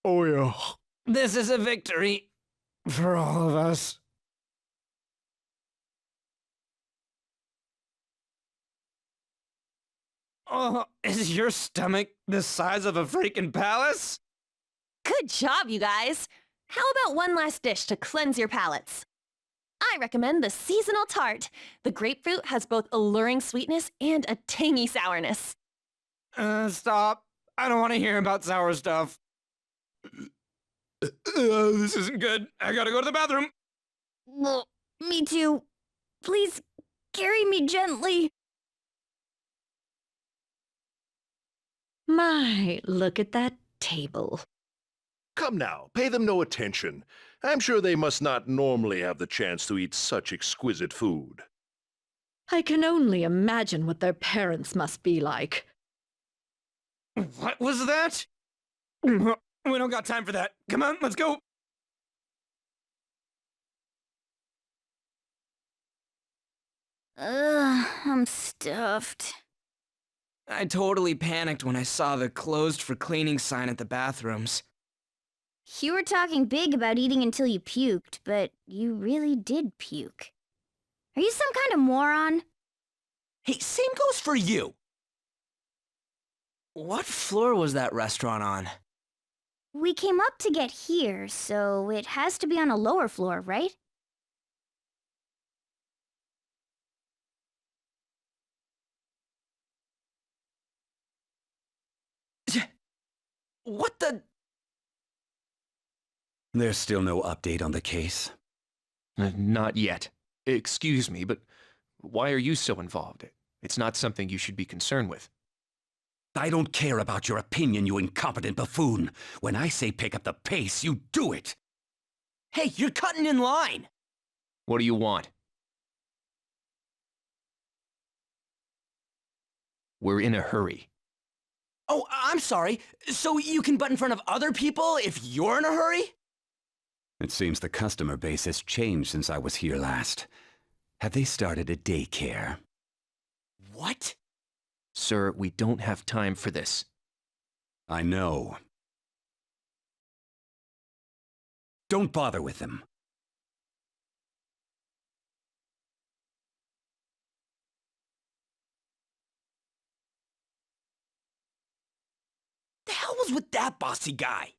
Oh yeah. This is a victory For all of us. Oh, is your stomach the size of a freaking palace? Good job, you guys. How about one last dish to cleanse your palates? I recommend the seasonal tart. The grapefruit has both alluring sweetness and a tangy sourness. Stop. I don't want to hear about sour stuff. This isn't good. I gotta go to the bathroom. Well, me too. Please, carry me gently. My, look at that table. Come now, pay them no attention. I'm sure they must not normally have the chance to eat such exquisite food. I can only imagine what their parents must be like. What was that? We don't got time for that. Come on, let's go. I'm stuffed. I totally panicked when I saw the closed for cleaning sign at the bathrooms. You were talking big about eating until you puked, but you really did puke. Are you some kind of moron? Hey, same goes for you. What floor was that restaurant on? We came up to get here, so it has to be on a lower floor, right? What the? There's still no update on the case. Not yet. Excuse me, but why are you so involved? It's not something you should be concerned with. I don't care about your opinion, you incompetent buffoon. When I say pick up the pace, you do it. Hey, you're cutting in line! What do you want? We're in a hurry. Oh, I'm sorry. So you can butt in front of other people if you're in a hurry? It seems the customer base has changed since I was here last. Have they started a daycare? What? Sir, we don't have time for this. I know. Don't bother with them. The hell was with that bossy guy?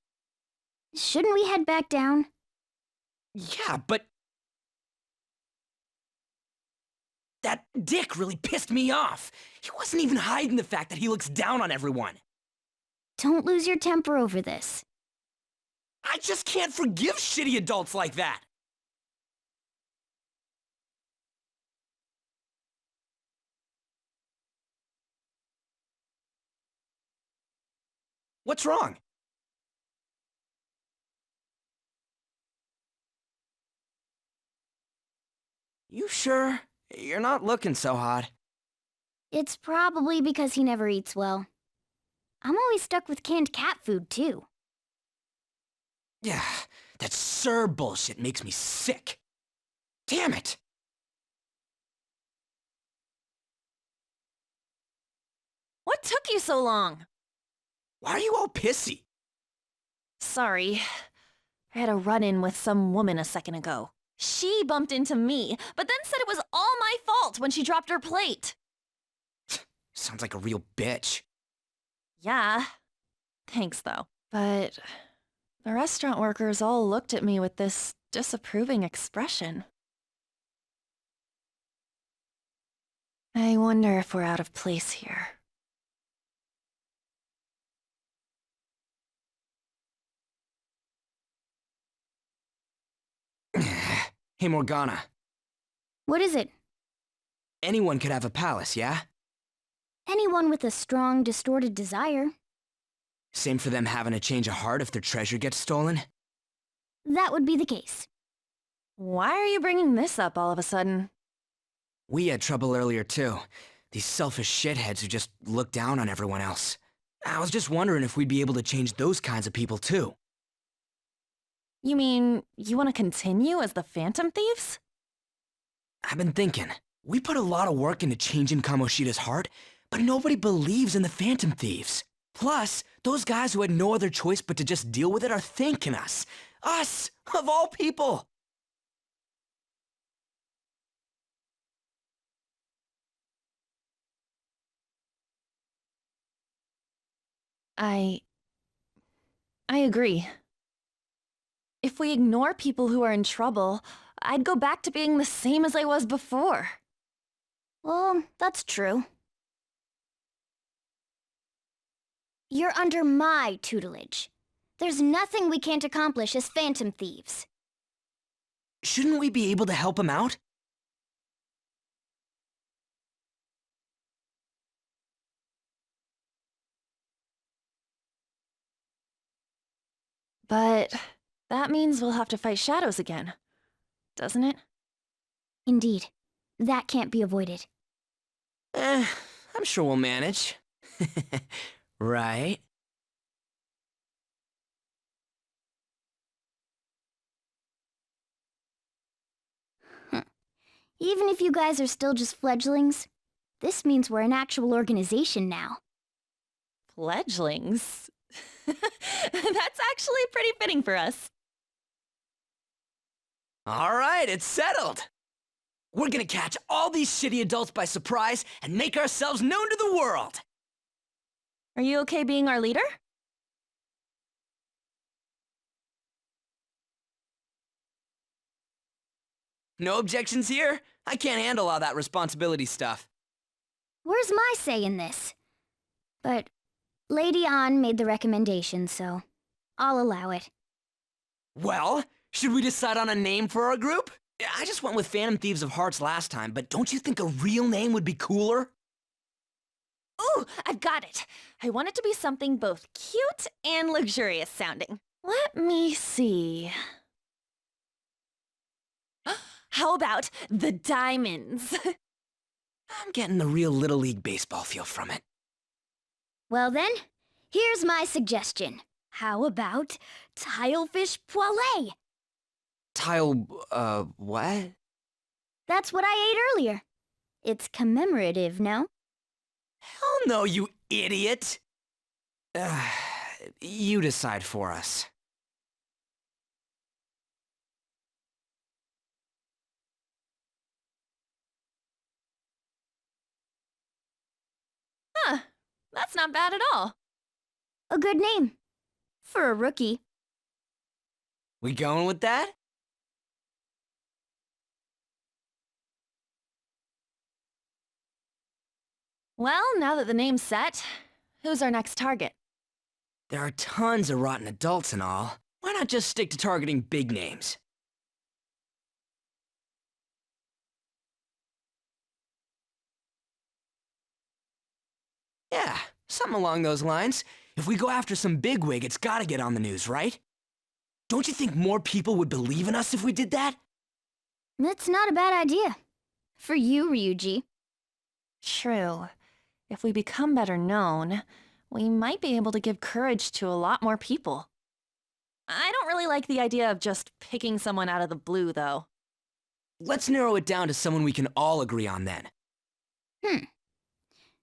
Shouldn't we head back down? Yeah, but... That dick really pissed me off. He wasn't even hiding the fact that he looks down on everyone. Don't lose your temper over this. I just can't forgive shitty adults like that. What's wrong? You sure? You're not looking so hot. It's probably because he never eats well. I'm always stuck with canned cat food, too. Yeah, that sir bullshit makes me sick. Damn it! What took you so long? Why are you all pissy? Sorry. I had a run-in with some woman a second ago. She bumped into me, but then said it was all my fault when she dropped her plate. Sounds like a real bitch. Yeah. Thanks, though. But the restaurant workers all looked at me with this disapproving expression. I wonder if we're out of place here. Hey, Morgana. What is it? Anyone could have a palace, yeah? Anyone with a strong, distorted desire. Same for them having a change of heart if their treasure gets stolen? That would be the case. Why are you bringing this up all of a sudden? We had trouble earlier, too. These selfish shitheads who just look down on everyone else. I was just wondering if we'd be able to change those kinds of people, too. You mean, you want to continue as the Phantom Thieves? I've been thinking. We put a lot of work into changing Kamoshida's heart, but nobody believes in the Phantom Thieves. Plus, those guys who had no other choice but to just deal with it are thanking us. Us, of all people! I agree. If we ignore people who are in trouble, I'd go back to being the same as I was before. Well, that's true. You're under my tutelage. There's nothing we can't accomplish as Phantom Thieves. Shouldn't we be able to help him out? But that means we'll have to fight shadows again, doesn't it? Indeed. That can't be avoided. I'm sure we'll manage. Right? Even if you guys are still just fledglings, this means we're an actual organization now. Fledglings? That's actually pretty fitting for us. All right, it's settled. We're gonna catch all these shitty adults by surprise and make ourselves known to the world. Are you okay being our leader? No objections here? I can't handle all that responsibility stuff. Where's my say in this? But Lady An made the recommendation, so I'll allow it. Well, should we decide on a name for our group? I just went with Phantom Thieves of Hearts last time, but don't you think a real name would be cooler? Ooh, I've got it. I want it to be something both cute and luxurious sounding. Let me see. How about the Diamonds? I'm getting the real Little League Baseball feel from it. Well then, here's my suggestion. How about Tilefish Poêlée? What? That's what I ate earlier. It's commemorative, no? Hell no, you idiot! You decide for us. Huh, that's not bad at all. A good name. For a rookie. We going with that? Well, now that the name's set, who's our next target? There are tons of rotten adults and all. Why not just stick to targeting big names? Yeah, something along those lines. If we go after some bigwig, it's gotta get on the news, right? Don't you think more people would believe in us if we did that? That's not a bad idea. For you, Ryuji. True. If we become better known, we might be able to give courage to a lot more people. I don't really like the idea of just picking someone out of the blue, though. Let's narrow it down to someone we can all agree on then.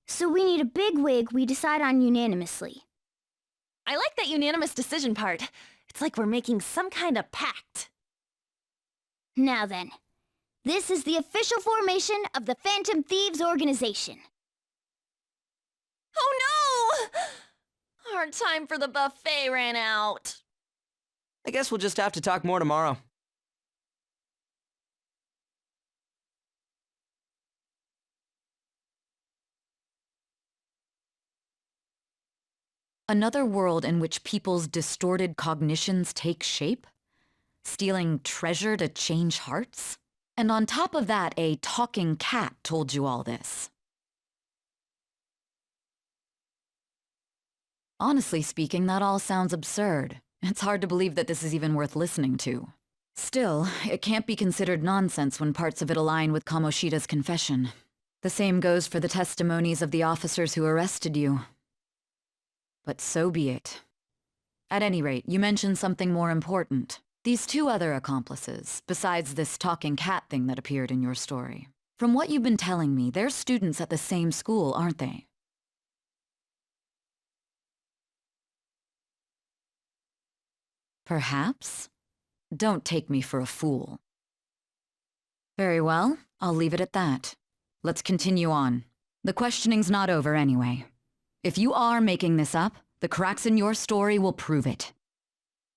So we need a bigwig we decide on unanimously. I like that unanimous decision part. It's like we're making some kind of pact. Now then, this is the official formation of the Phantom Thieves organization. Oh no! Our time for the buffet ran out. I guess we'll just have to talk more tomorrow. Another world in which people's distorted cognitions take shape? Stealing treasure to change hearts? And on top of that, a talking cat told you all this. Honestly speaking, that all sounds absurd. It's hard to believe that this is even worth listening to. Still, it can't be considered nonsense when parts of it align with Kamoshida's confession. The same goes for the testimonies of the officers who arrested you. But so be it. At any rate, you mentioned something more important. These two other accomplices, besides this talking cat thing that appeared in your story. From what you've been telling me, they're students at the same school, aren't they? Perhaps? Don't take me for a fool. Very well, I'll leave it at that. Let's continue on. The questioning's not over anyway. If you are making this up, the cracks in your story will prove it.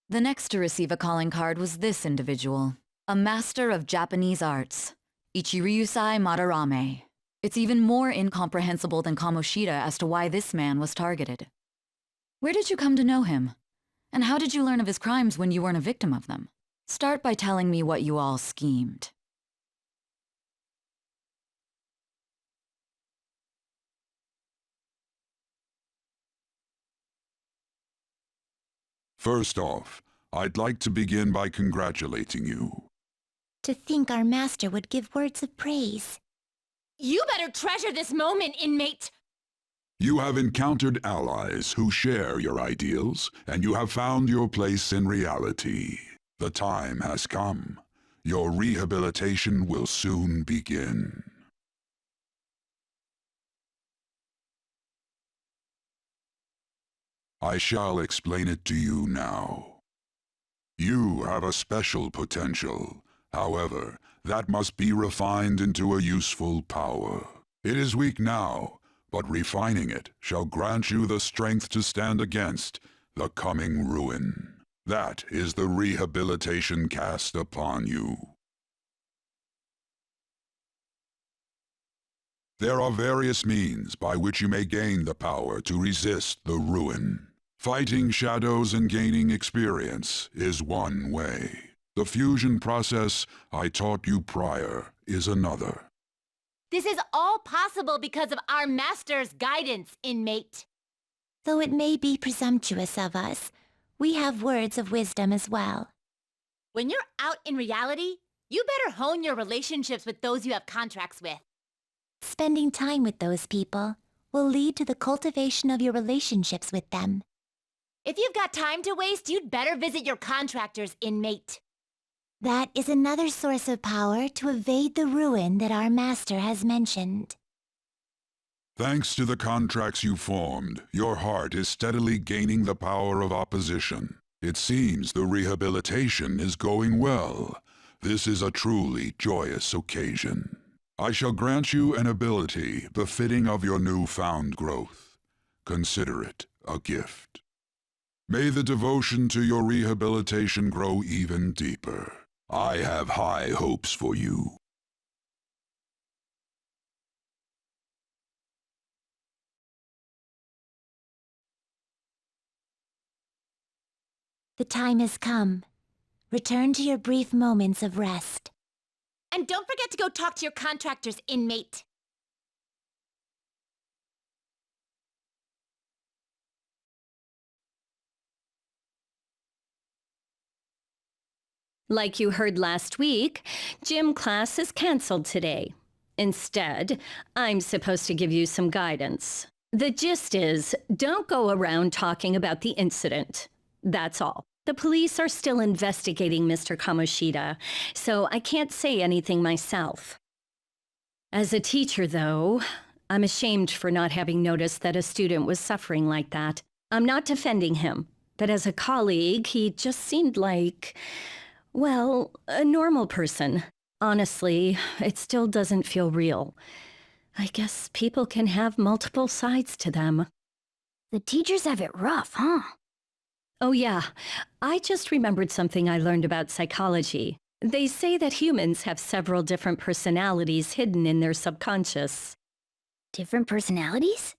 The next to receive a calling card was this individual, a master of Japanese arts, Ichiryusai Madarame. It's even more incomprehensible than Kamoshida as to why this man was targeted. Where did you come to know him? And how did you learn of his crimes when you weren't a victim of them? Start by telling me what you all schemed. First off, I'd like to begin by congratulating you. To think our master would give words of praise. You better treasure this moment, inmate! You have encountered allies who share your ideals, and you have found your place in reality. The time has come. Your rehabilitation will soon begin. I shall explain it to you now. You have a special potential. However, that must be refined into a useful power. It is weak now, but refining it shall grant you the strength to stand against the coming ruin. That is the rehabilitation cast upon you. There are various means by which you may gain the power to resist the ruin. Fighting shadows and gaining experience is one way. The fusion process I taught you prior is another. This is all possible because of our master's guidance, inmate. Though it may be presumptuous of us, we have words of wisdom as well. When you're out in reality, you better hone your relationships with those you have contracts with. Spending time with those people will lead to the cultivation of your relationships with them. If you've got time to waste, you'd better visit your contractors, inmate. That is another source of power to evade the ruin that our master has mentioned. Thanks to the contracts you formed, your heart is steadily gaining the power of opposition. It seems the rehabilitation is going well. This is a truly joyous occasion. I shall grant you an ability befitting of your newfound growth. Consider it a gift. May the devotion to your rehabilitation grow even deeper. I have high hopes for you. The time has come. Return to your brief moments of rest. And don't forget to go talk to your contractors, inmate. Like you heard last week, gym class is canceled today. Instead, I'm supposed to give you some guidance. The gist is, don't go around talking about the incident. That's all. The police are still investigating Mr. Kamoshida, so I can't say anything myself. As a teacher, though, I'm ashamed for not having noticed that a student was suffering like that. I'm not defending him, but as a colleague, he just seemed like, well, a normal person. Honestly, it still doesn't feel real. I guess people can have multiple sides to them. The teachers have it rough, huh? Oh yeah, I just remembered something I learned about psychology. They say that humans have several different personalities hidden in their subconscious. Different personalities?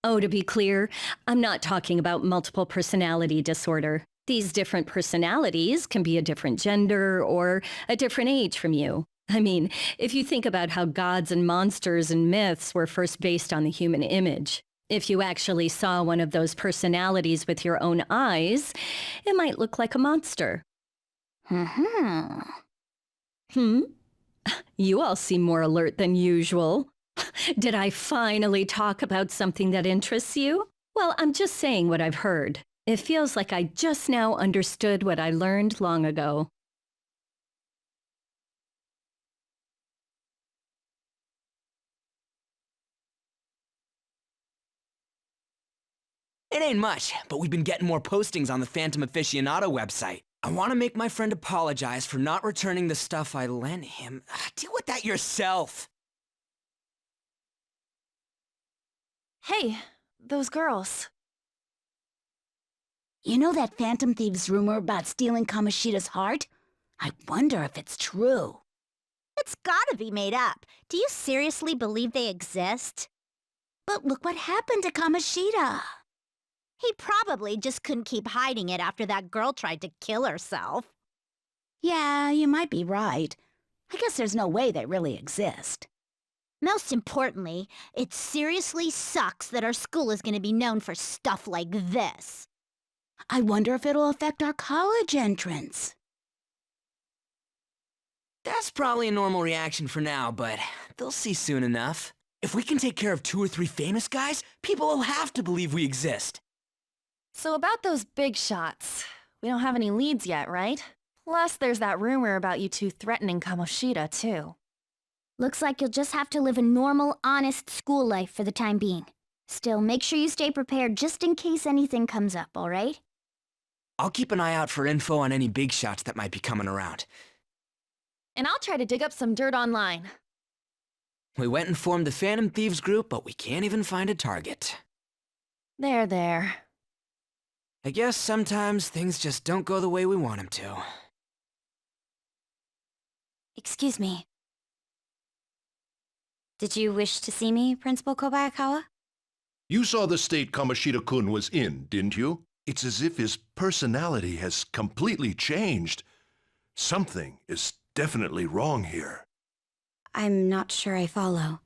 Oh, to be clear, I'm not talking about multiple personality disorder. These different personalities can be a different gender or a different age from you. I mean, if you think about how gods and monsters and myths were first based on the human image, if you actually saw one of those personalities with your own eyes, it might look like a monster. Hmm? You all seem more alert than usual. Did I finally talk about something that interests you? Well, I'm just saying what I've heard. It feels like I just now understood what I learned long ago. It ain't much, but we've been getting more postings on the Phantom Aficionado website. I want to make my friend apologize for not returning the stuff I lent him. Deal with that yourself. Hey, those girls. You know that Phantom Thieves rumor about stealing Kamoshida's heart? I wonder if it's true. It's gotta be made up. Do you seriously believe they exist? But look what happened to Kamoshida. He probably just couldn't keep hiding it after that girl tried to kill herself. Yeah, you might be right. I guess there's no way they really exist. Most importantly, it seriously sucks that our school is gonna be known for stuff like this. I wonder if it'll affect our college entrance. That's probably a normal reaction for now, but they'll see soon enough. If we can take care of 2 or 3 famous guys, people will have to believe we exist. So about those big shots, we don't have any leads yet, right? Plus, there's that rumor about you two threatening Kamoshida, too. Looks like you'll just have to live a normal, honest school life for the time being. Still, make sure you stay prepared just in case anything comes up, all right? I'll keep an eye out for info on any big shots that might be coming around. And I'll try to dig up some dirt online. We went and formed the Phantom Thieves group, but we can't even find a target. There. I guess sometimes things just don't go the way we want them to. Excuse me. Did you wish to see me, Principal Kobayakawa? You saw the state Kamoshida-kun was in, didn't you? It's as if his personality has completely changed. Something is definitely wrong here. I'm not sure I follow.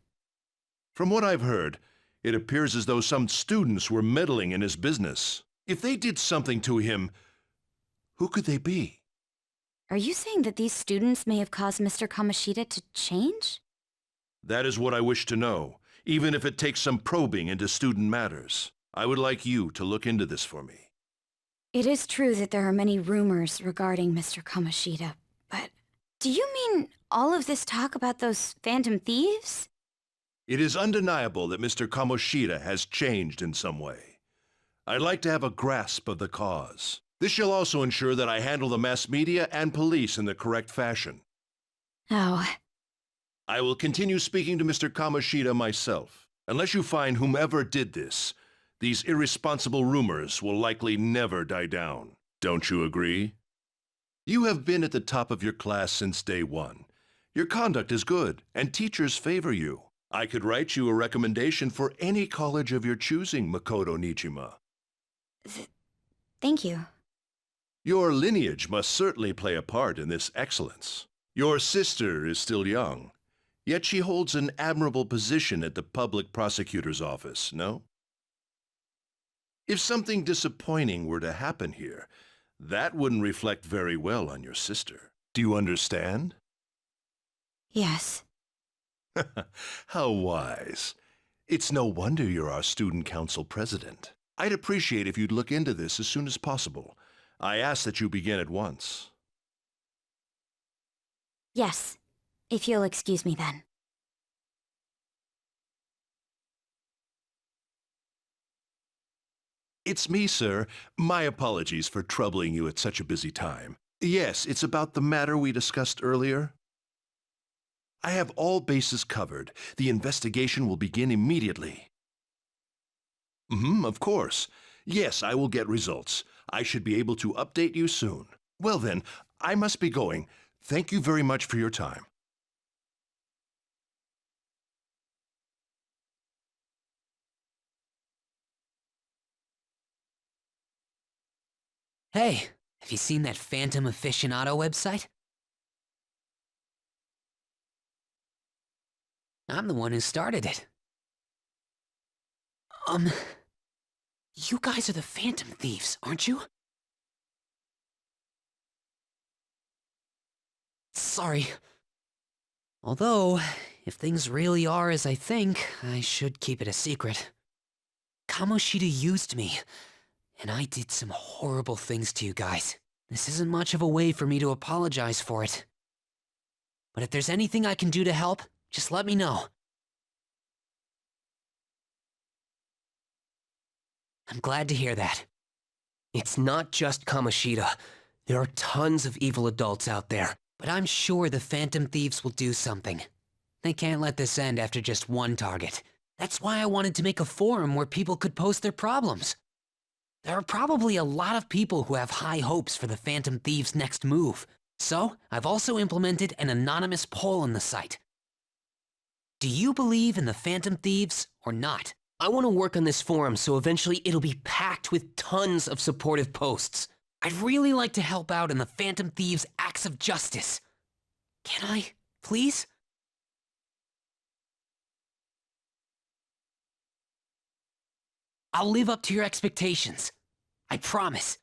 From what I've heard, it appears as though some students were meddling in his business. If they did something to him, who could they be? Are you saying that these students may have caused Mr. Kamoshida to change? That is what I wish to know, even if it takes some probing into student matters. I would like you to look into this for me. It is true that there are many rumors regarding Mr. Kamoshida, but do you mean all of this talk about those phantom thieves? It is undeniable that Mr. Kamoshida has changed in some way. I'd like to have a grasp of the cause. This shall also ensure that I handle the mass media and police in the correct fashion. Oh. I will continue speaking to Mr. Kamoshida myself. Unless you find whomever did this, these irresponsible rumors will likely never die down. Don't you agree? You have been at the top of your class since day one. Your conduct is good, and teachers favor you. I could write you a recommendation for any college of your choosing, Makoto Nijima. Thank you. Your lineage must certainly play a part in this excellence. Your sister is still young, yet she holds an admirable position at the public prosecutor's office, no? If something disappointing were to happen here, that wouldn't reflect very well on your sister. Do you understand? Yes. How wise. It's no wonder you're our student council president. I'd appreciate if you'd look into this as soon as possible. I ask that you begin at once. Yes. If you'll excuse me then. It's me, sir. My apologies for troubling you at such a busy time. Yes, it's about the matter we discussed earlier. I have all bases covered. The investigation will begin immediately. Of course. Yes, I will get results. I should be able to update you soon. Well then, I must be going. Thank you very much for your time. Hey, have you seen that Phantom Aficionado website? I'm the one who started it. You guys are the Phantom Thieves, aren't you? Sorry. Although, if things really are as I think, I should keep it a secret. Kamoshida used me, and I did some horrible things to you guys. This isn't much of a way for me to apologize for it. But if there's anything I can do to help, just let me know. I'm glad to hear that. It's not just Kamoshida. There are tons of evil adults out there. But I'm sure the Phantom Thieves will do something. They can't let this end after just one target. That's why I wanted to make a forum where people could post their problems. There are probably a lot of people who have high hopes for the Phantom Thieves' next move. So, I've also implemented an anonymous poll on the site. Do you believe in the Phantom Thieves or not? I want to work on this forum so eventually it'll be packed with tons of supportive posts. I'd really like to help out in the Phantom Thieves' acts of justice. Can I, please? I'll live up to your expectations. I promise.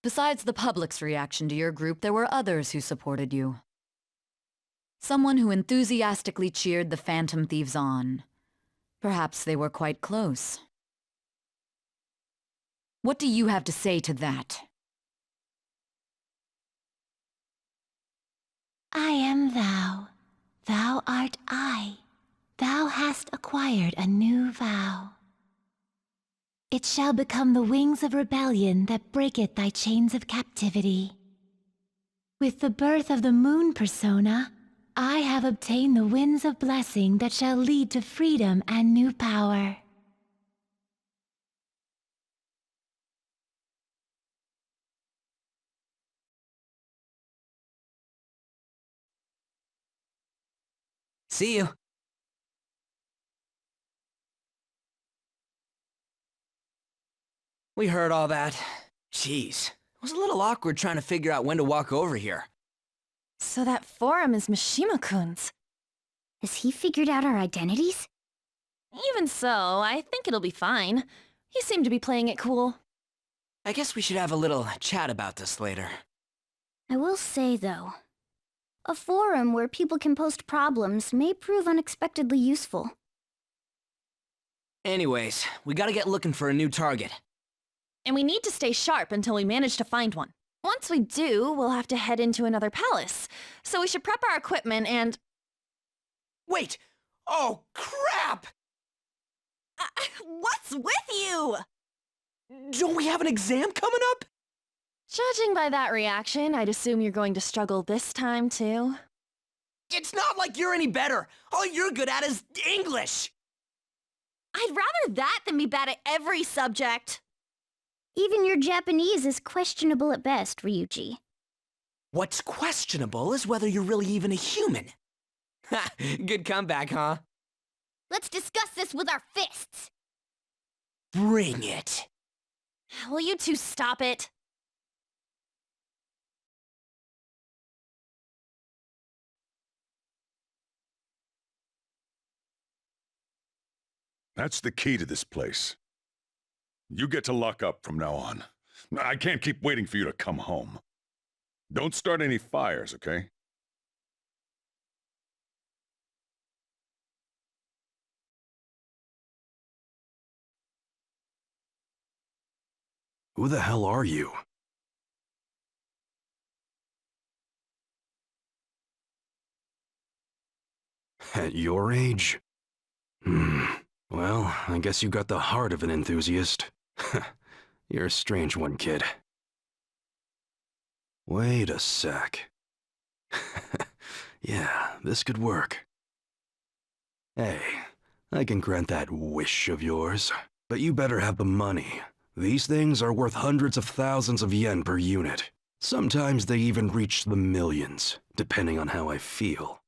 Besides the public's reaction to your group, there were others who supported you. Someone who enthusiastically cheered the Phantom Thieves on. Perhaps they were quite close. What do you have to say to that? I am thou. Thou art I. Thou hast acquired a new vow. It shall become the wings of rebellion that breaketh thy chains of captivity. With the birth of the moon persona, I have obtained the winds of blessing that shall lead to freedom and new power. See you. We heard all that. Jeez, it was a little awkward trying to figure out when to walk over here. So that forum is Mishima-kun's. Has he figured out our identities? Even so, I think it'll be fine. He seemed to be playing it cool. I guess we should have a little chat about this later. I will say, though, a forum where people can post problems may prove unexpectedly useful. Anyways, we gotta get looking for a new target. And we need to stay sharp until we manage to find one. Once we do, we'll have to head into another palace. So we should prep our equipment and... Wait! Oh, crap! What's with you? Don't we have an exam coming up? Judging by that reaction, I'd assume you're going to struggle this time, too. It's not like you're any better. All you're good at is English. I'd rather that than be bad at every subject. Even your Japanese is questionable at best, Ryuji. What's questionable is whether you're really even a human. Ha! Good comeback, huh? Let's discuss this with our fists! Bring it. Will you two stop it? That's the key to this place. You get to lock up from now on. I can't keep waiting for you to come home. Don't start any fires, okay? Who the hell are you? At your age? Well, I guess you got the heart of an enthusiast. You're a strange one, kid. Wait a sec. Yeah, this could work. Hey, I can grant that wish of yours, but you better have the money. These things are worth hundreds of thousands of yen per unit. Sometimes they even reach the millions, depending on how I feel.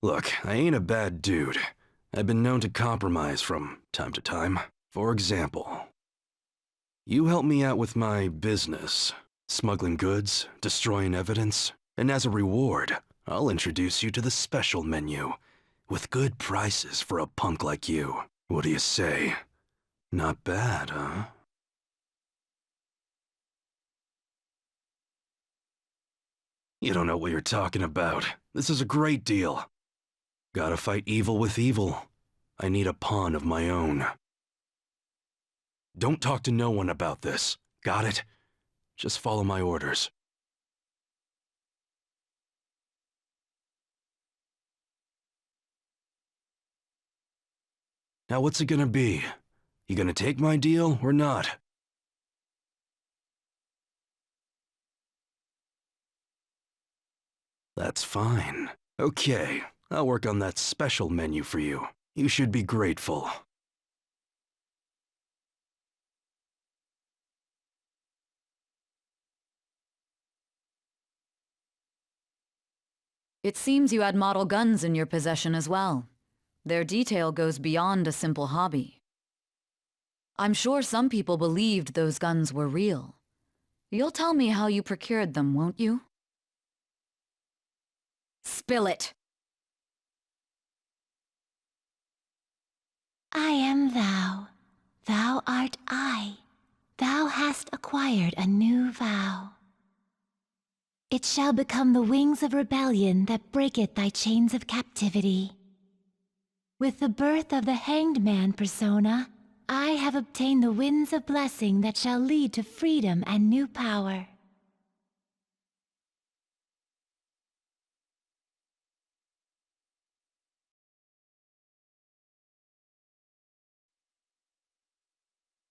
Look, I ain't a bad dude. I've been known to compromise from time to time. For example, you help me out with my business, smuggling goods, destroying evidence, and as a reward, I'll introduce you to the special menu, with good prices for a punk like you. What do you say? Not bad, huh? You don't know what you're talking about. This is a great deal. Gotta fight evil with evil. I need a pawn of my own. Don't talk to no one about this. Got it? Just follow my orders. Now what's it gonna be? You gonna take my deal or not? That's fine. Okay, I'll work on that special menu for you. You should be grateful. It seems you had model guns in your possession as well. Their detail goes beyond a simple hobby. I'm sure some people believed those guns were real. You'll tell me how you procured them, won't you? Spill it! I am thou, thou art I. Thou hast acquired a new vow. It shall become the wings of rebellion that breaketh thy chains of captivity. With the birth of the Hanged Man persona, I have obtained the winds of blessing that shall lead to freedom and new power.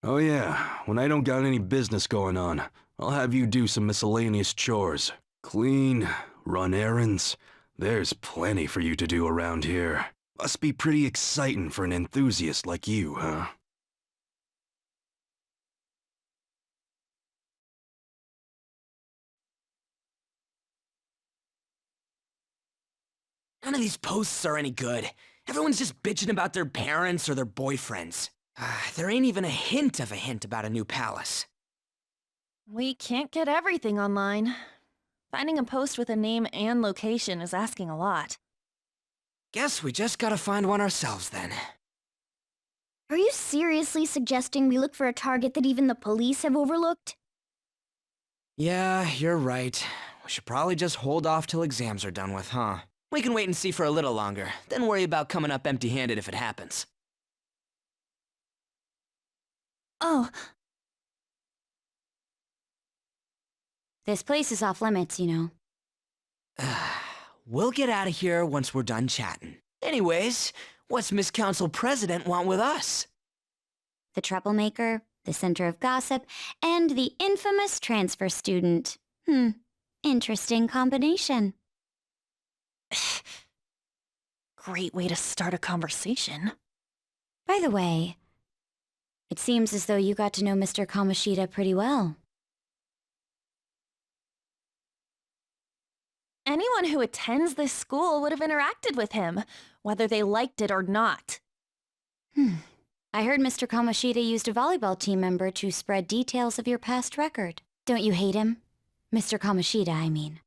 Oh yeah, when I don't got any business going on, I'll have you do some miscellaneous chores. Clean, run errands. There's plenty for you to do around here. Must be pretty exciting for an enthusiast like you, huh? None of these posts are any good. Everyone's just bitching about their parents or their boyfriends. There ain't even a hint about a new palace. We can't get everything online. Finding a post with a name and location is asking a lot. Guess we just gotta find one ourselves then. Are you seriously suggesting we look for a target that even the police have overlooked? Yeah, you're right. We should probably just hold off till exams are done with, huh? We can wait and see for a little longer, then worry about coming up empty-handed if it happens. Oh. This place is off limits, you know. We'll get out of here once we're done chatting. Anyways, what's Miss Council President want with us? The troublemaker, the center of gossip, and the infamous transfer student. Interesting combination. Great way to start a conversation. By the way, it seems as though you got to know Mr. Kamoshida pretty well. Anyone who attends this school would have interacted with him, whether they liked it or not. I heard Mr. Kamoshida used a volleyball team member to spread details of your past record. Don't you hate him? Mr. Kamoshida, I mean.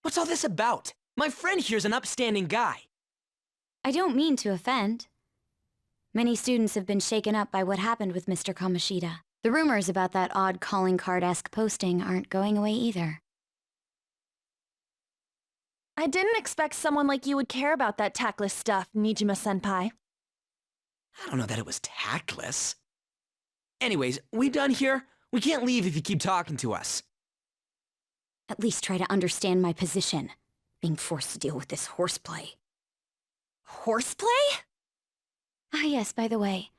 What's all this about? My friend here's an upstanding guy. I don't mean to offend. Many students have been shaken up by what happened with Mr. Kamoshida. The rumors about that odd calling card-esque posting aren't going away either. I didn't expect someone like you would care about that tactless stuff, Nijima-senpai. I don't know that it was tactless. Anyways, we done here? We can't leave if you keep talking to us. At least try to understand my position, being forced to deal with this horseplay. Horseplay? Ah yes, by the way,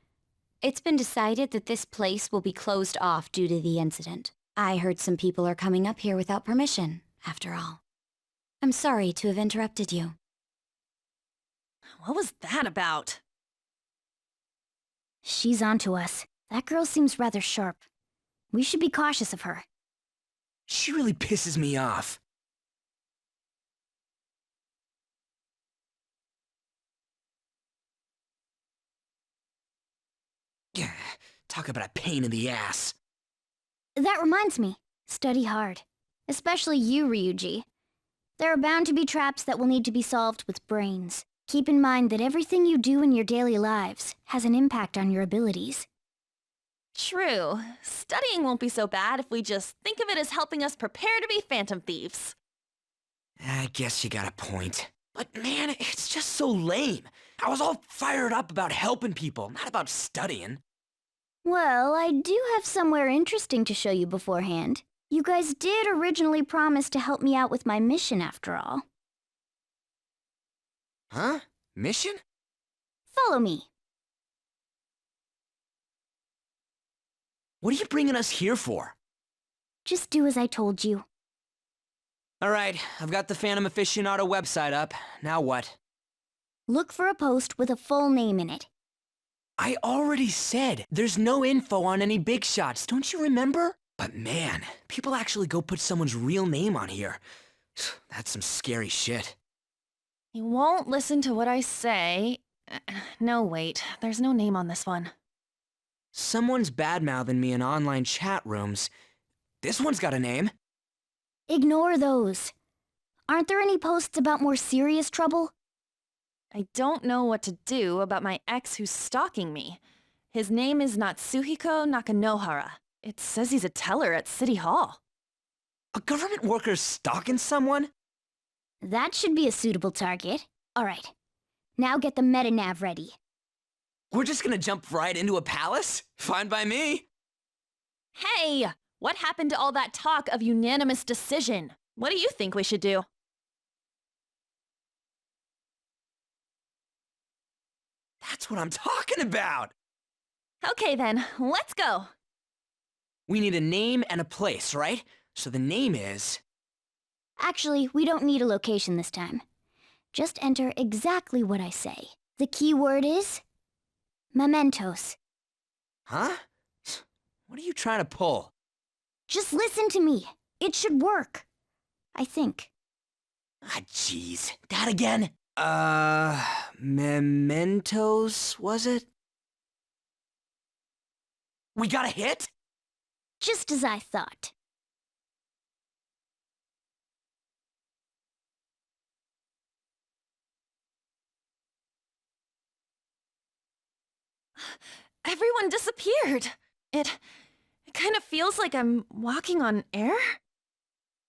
it's been decided that this place will be closed off due to the incident. I heard some people are coming up here without permission, after all. I'm sorry to have interrupted you. What was that about? She's onto us. That girl seems rather sharp. We should be cautious of her. She really pisses me off. Talk about a pain in the ass. That reminds me, study hard. Especially you, Ryuji. There are bound to be traps that will need to be solved with brains. Keep in mind that everything you do in your daily lives has an impact on your abilities. True. Studying won't be so bad if we just think of it as helping us prepare to be phantom thieves. I guess you got a point. But man, it's just so lame. I was all fired up about helping people, not about studying. Well, I do have somewhere interesting to show you beforehand. You guys did originally promise to help me out with my mission after all. Huh? Mission? Follow me. What are you bringing us here for? Just do as I told you. Alright, I've got the Phantom Aficionado website up. Now what? Look for a post with a full name in it. I already said there's no info on any big shots, don't you remember? But man, people actually go put someone's real name on here. That's some scary shit. You won't listen to what I say. No, wait. There's no name on this one. Someone's bad-mouthing me in online chat rooms. This one's got a name. Ignore those. Aren't there any posts about more serious trouble? I don't know what to do about my ex who's stalking me. His name is Natsuhiko Nakanohara. It says he's a teller at City Hall. A government worker stalking someone? That should be a suitable target. Alright. Now get the metanav ready. We're just gonna jump right into a palace? Fine by me. Hey! What happened to all that talk of unanimous decision? What do you think we should do? That's what I'm talking about! Okay then, let's go! We need a name and a place, right? So the name is... Actually, we don't need a location this time. Just enter exactly what I say. The key word is... mementos. Huh? What are you trying to pull? Just listen to me. It should work. I think. Ah, jeez. That again? Mementos, was it? We got a hit? Just as I thought. Everyone disappeared. It kind of feels like I'm walking on air.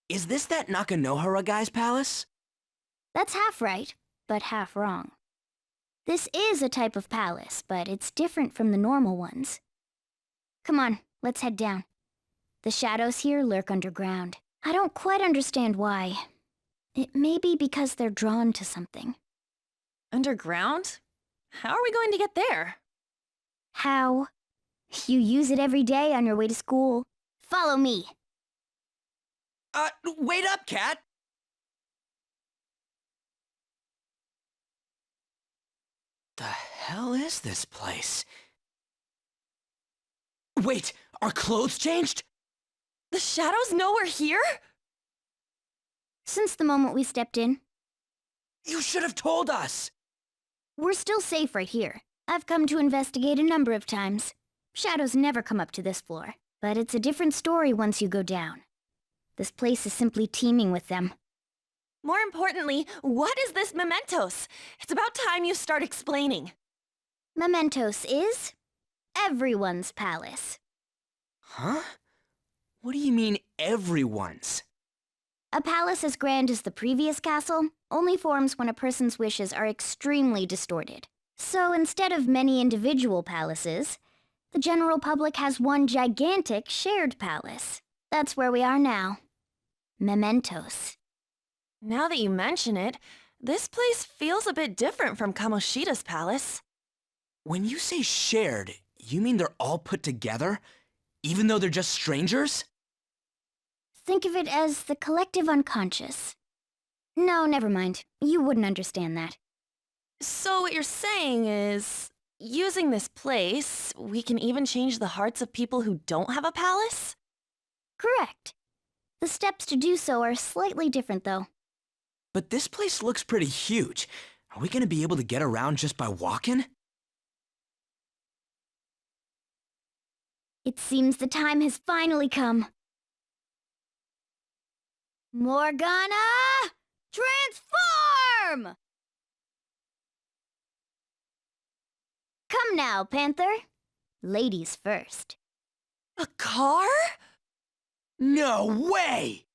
Is this that Nakanohara guy's palace? That's half right, but half wrong. This is a type of palace, but it's different from the normal ones. Come on, let's head down. The shadows here lurk underground. I don't quite understand why. It may be because they're drawn to something. Underground? How are we going to get there? How? You use it every day on your way to school. Follow me. Wait up, Cat! The hell is this place? Wait, our clothes changed? The shadows know we're here? Since the moment we stepped in. You should have told us! We're still safe right here. I've come to investigate a number of times. Shadows never come up to this floor, but it's a different story once you go down. This place is simply teeming with them. More importantly, what is this mementos? It's about time you start explaining. Mementos is everyone's palace. Huh? What do you mean, everyone's? A palace as grand as the previous castle only forms when a person's wishes are extremely distorted. So instead of many individual palaces, the general public has one gigantic shared palace. That's where we are now. Mementos. Now that you mention it, this place feels a bit different from Kamoshida's palace. When you say shared, you mean they're all put together? Even though they're just strangers? Think of it as the collective unconscious. No, never mind. You wouldn't understand that. So what you're saying is, using this place, we can even change the hearts of people who don't have a palace? Correct. The steps to do so are slightly different, though. But this place looks pretty huge. Are we gonna be able to get around just by walking? It seems the time has finally come. Morgana! Transform! Come now, Panther. Ladies first. A car? No way!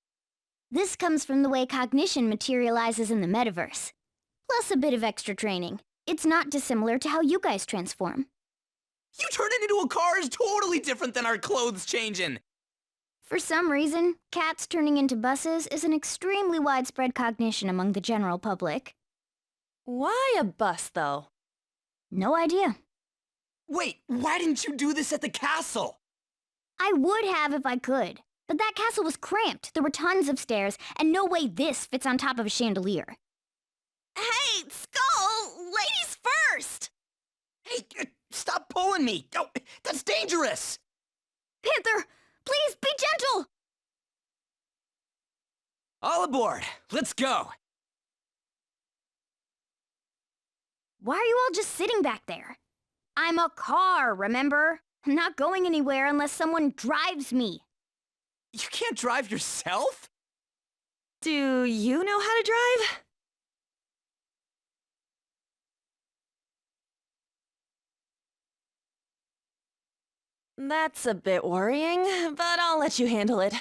This comes from the way cognition materializes in the metaverse. Plus a bit of extra training. It's not dissimilar to how you guys transform. You turning into a car is totally different than our clothes changing! For some reason, cats turning into buses is an extremely widespread cognition among the general public. Why a bus, though? No idea. Wait, why didn't you do this at the castle? I would have if I could, but that castle was cramped. There were tons of stairs, and no way this fits on top of a chandelier. Hey, Skull! Ladies first! Hey, stop pulling me! Oh, that's dangerous! Panther, please be gentle! All aboard! Let's go! Why are you all just sitting back there? I'm a car, remember? I'm not going anywhere unless someone drives me. You can't drive yourself? Do you know how to drive? That's a bit worrying, but I'll let you handle it.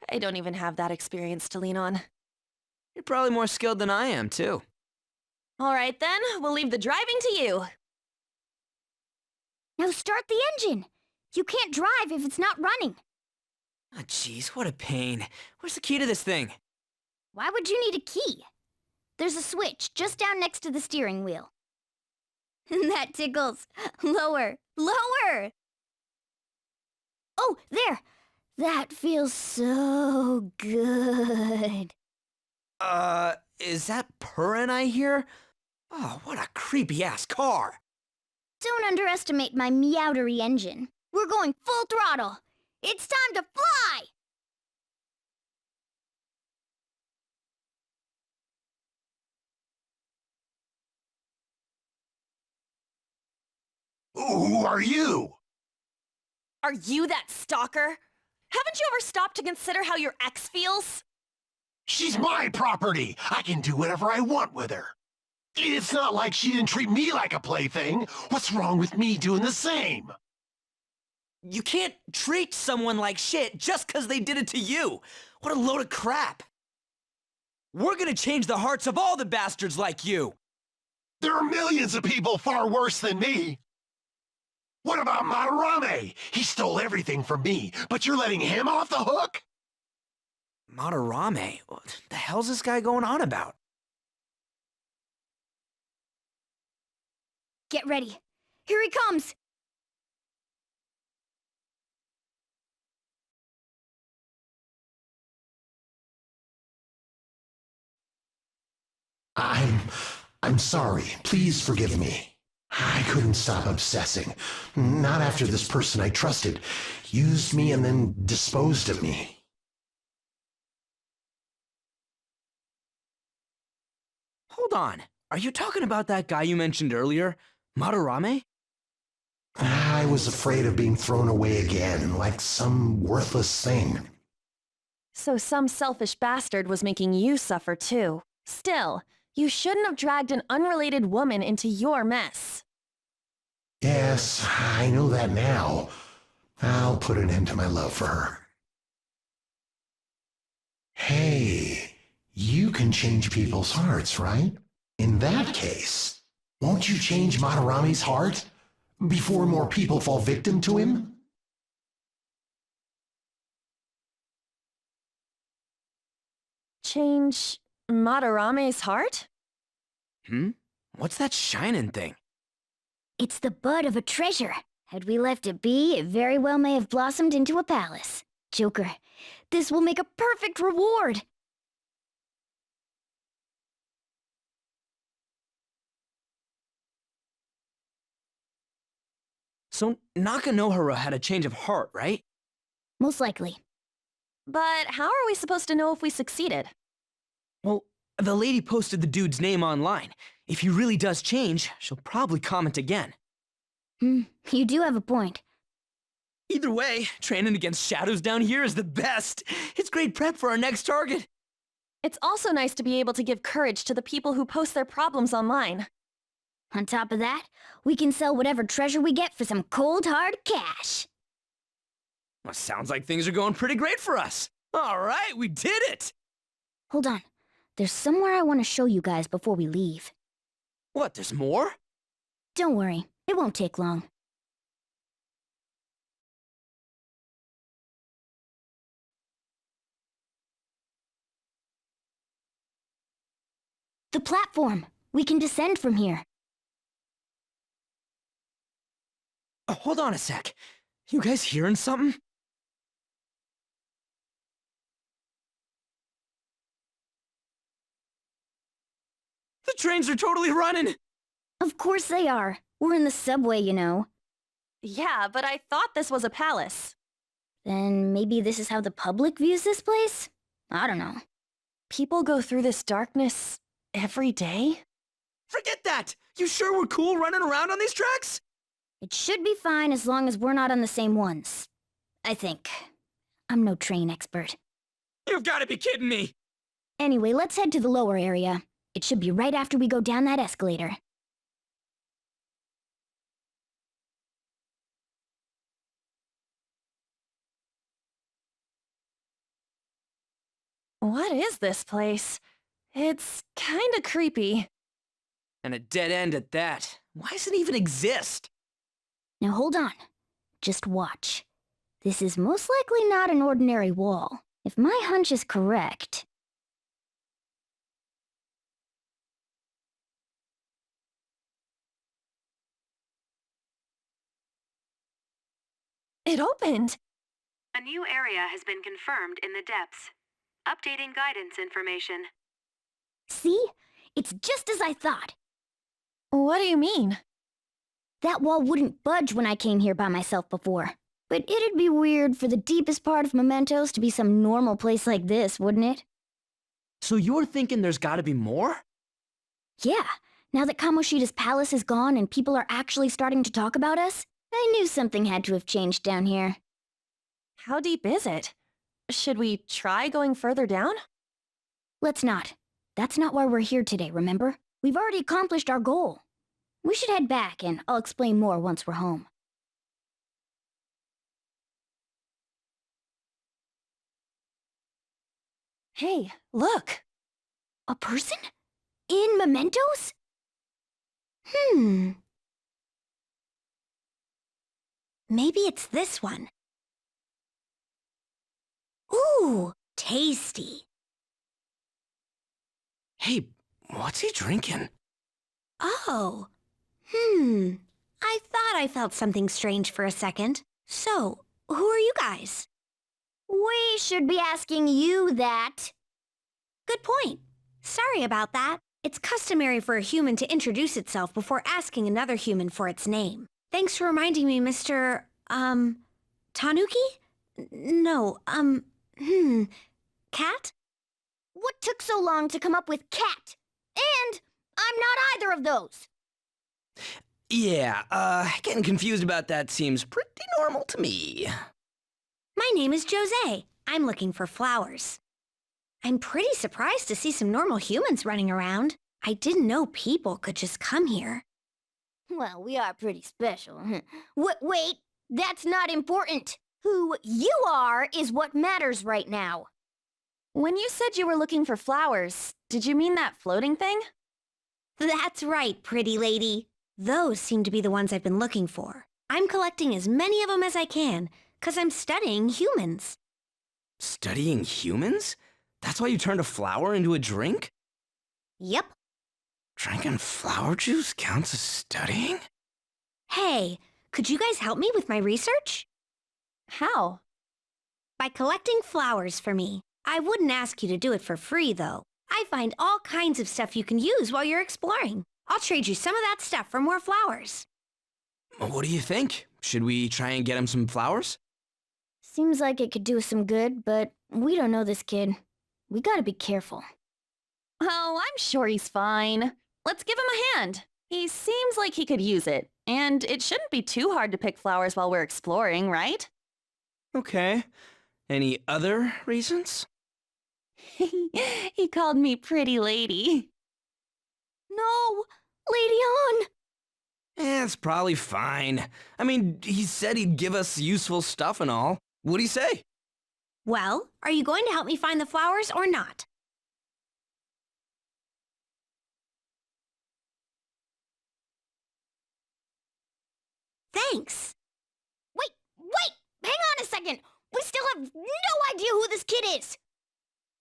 I don't even have that experience to lean on. You're probably more skilled than I am, too. All right then, we'll leave the driving to you. Now start the engine! You can't drive if it's not running. Ah, jeez, what a pain. Where's the key to this thing? Why would you need a key? There's a switch just down next to the steering wheel. That tickles. Lower, lower! Oh, there! That feels so good. Is that purring I hear? Oh, what a creepy-ass car! Don't underestimate my meowdery engine. We're going full throttle. It's time to fly! Who are you? Are you that stalker? Haven't you ever stopped to consider how your ex feels? She's my property. I can do whatever I want with her. It's not like she didn't treat me like a plaything. What's wrong with me doing the same? You can't treat someone like shit just because they did it to you. What a load of crap. We're gonna change the hearts of all the bastards like you. There are millions of people far worse than me. What about Madarame? He stole everything from me, but you're letting him off the hook? Madarame? What the hell's this guy going on about? Get ready. Here he comes! I'm sorry. Please forgive me. I couldn't stop obsessing. Not after this person I trusted used me and then disposed of me. Hold on. Are you talking about that guy you mentioned earlier? Madarame? I was afraid of being thrown away again, like some worthless thing. So some selfish bastard was making you suffer too. Still, you shouldn't have dragged an unrelated woman into your mess. Yes, I know that now. I'll put an end to my love for her. Hey, you can change people's hearts, right? In that case, won't you change Madarame's heart before more people fall victim to him? Change Madarame's heart? What's that shining thing? It's the bud of a treasure. Had we left it be, it very well may have blossomed into a palace. Joker, this will make a perfect reward! So Nakanohara had a change of heart, right? Most likely. But how are we supposed to know if we succeeded? Well, the lady posted the dude's name online. If he really does change, she'll probably comment again. You do have a point. Either way, training against shadows down here is the best. It's great prep for our next target. It's also nice to be able to give courage to the people who post their problems online. On top of that, we can sell whatever treasure we get for some cold hard cash. Well, sounds like things are going pretty great for us. All right, we did it! Hold on. There's somewhere I want to show you guys before we leave. What, there's more? Don't worry, it won't take long. The platform! We can descend from here. Oh, hold on a sec. You guys hearing something? The trains are totally running! Of course they are. We're in the subway, you know. Yeah, but I thought this was a palace. Then maybe this is how the public views this place? I don't know. People go through this darkness every day? Forget that! You sure we're cool running around on these tracks? It should be fine as long as we're not on the same ones. I think. I'm no train expert. You've got to be kidding me! Anyway, let's head to the lower area. It should be right after we go down that escalator. What is this place? It's kinda creepy. And a dead end at that. Why does it even exist? Now hold on. Just watch. This is most likely not an ordinary wall. If my hunch is correct... It opened! A new area has been confirmed in the depths. Updating guidance information. See? It's just as I thought. What do you mean? That wall wouldn't budge when I came here by myself before. But it'd be weird for the deepest part of Mementos to be some normal place like this, wouldn't it? So you're thinking there's gotta be more? Yeah. Now that Kamoshida's palace is gone and people are actually starting to talk about us, I knew something had to have changed down here. How deep is it? Should we try going further down? Let's not. That's not why we're here today, remember? We've already accomplished our goal. We should head back, and I'll explain more once we're home. Hey, look! A person? In mementos? Maybe it's this one. Ooh, tasty. Hey, what's he drinking? Oh. I thought I felt something strange for a second. So, who are you guys? We should be asking you that. Good point. Sorry about that. It's customary for a human to introduce itself before asking another human for its name. Thanks for reminding me, Mr. Tanuki? No, Cat? What took so long to come up with cat? And I'm not either of those. Yeah, getting confused about that seems pretty normal to me. My name is Jose. I'm looking for flowers. I'm pretty surprised to see some normal humans running around. I didn't know people could just come here. Well, we are pretty special. Wait, that's not important. Who you are is what matters right now. When you said you were looking for flowers, did you mean that floating thing? That's right, pretty lady. Those seem to be the ones I've been looking for. I'm collecting as many of them as I can, 'cause I'm studying humans. Studying humans? That's why you turned a flower into a drink? Yep. Drinking flower juice counts as studying? Hey, could you guys help me with my research? How? By collecting flowers for me. I wouldn't ask you to do it for free, though. I find all kinds of stuff you can use while you're exploring. I'll trade you some of that stuff for more flowers. What do you think? Should we try and get him some flowers? Seems like it could do us some good, but we don't know this kid. We gotta be careful. Oh, I'm sure he's fine. Let's give him a hand. He seems like he could use it, and it shouldn't be too hard to pick flowers while we're exploring, right? Okay. Any other reasons? He called me pretty lady. No! Lady on! It's probably fine. I mean, he said he'd give us useful stuff and all. What'd he say? Well, are you going to help me find the flowers or not? Thanks. Wait! Hang on a second! We still have no idea who this kid is!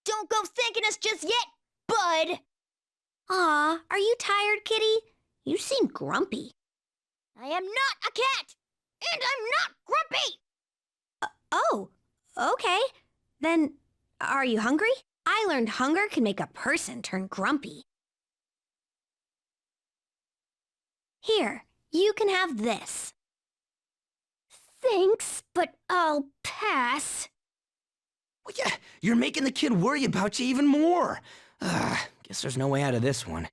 Don't go thanking us just yet, bud! Aw, are you tired, kitty? You seem grumpy. I am not a cat! And I'm not grumpy! Oh, okay. Then, are you hungry? I learned hunger can make a person turn grumpy. Here, you can have this. Thanks, but I'll pass. Well, yeah, you're making the kid worry about you even more. Guess there's no way out of this one.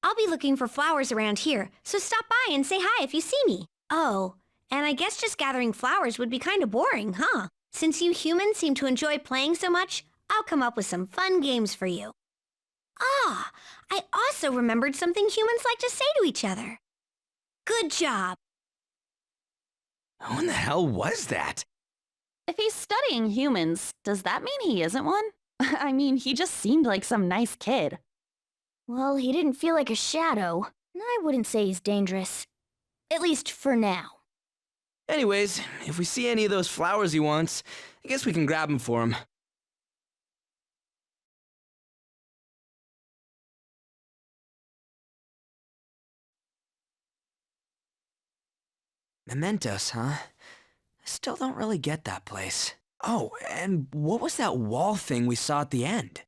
I'll be looking for flowers around here, so stop by and say hi if you see me. Oh, and I guess just gathering flowers would be kind of boring, huh? Since you humans seem to enjoy playing so much, I'll come up with some fun games for you. Ah, I also remembered something humans like to say to each other. Good job. Who in the hell was that? If he's studying humans, does that mean he isn't one? I mean, he just seemed like some nice kid. Well, he didn't feel like a shadow. I wouldn't say he's dangerous. At least for now. Anyways, if we see any of those flowers he wants, I guess we can grab them for him. Mementos, huh? I still don't really get that place. Oh, and what was that wall thing we saw at the end?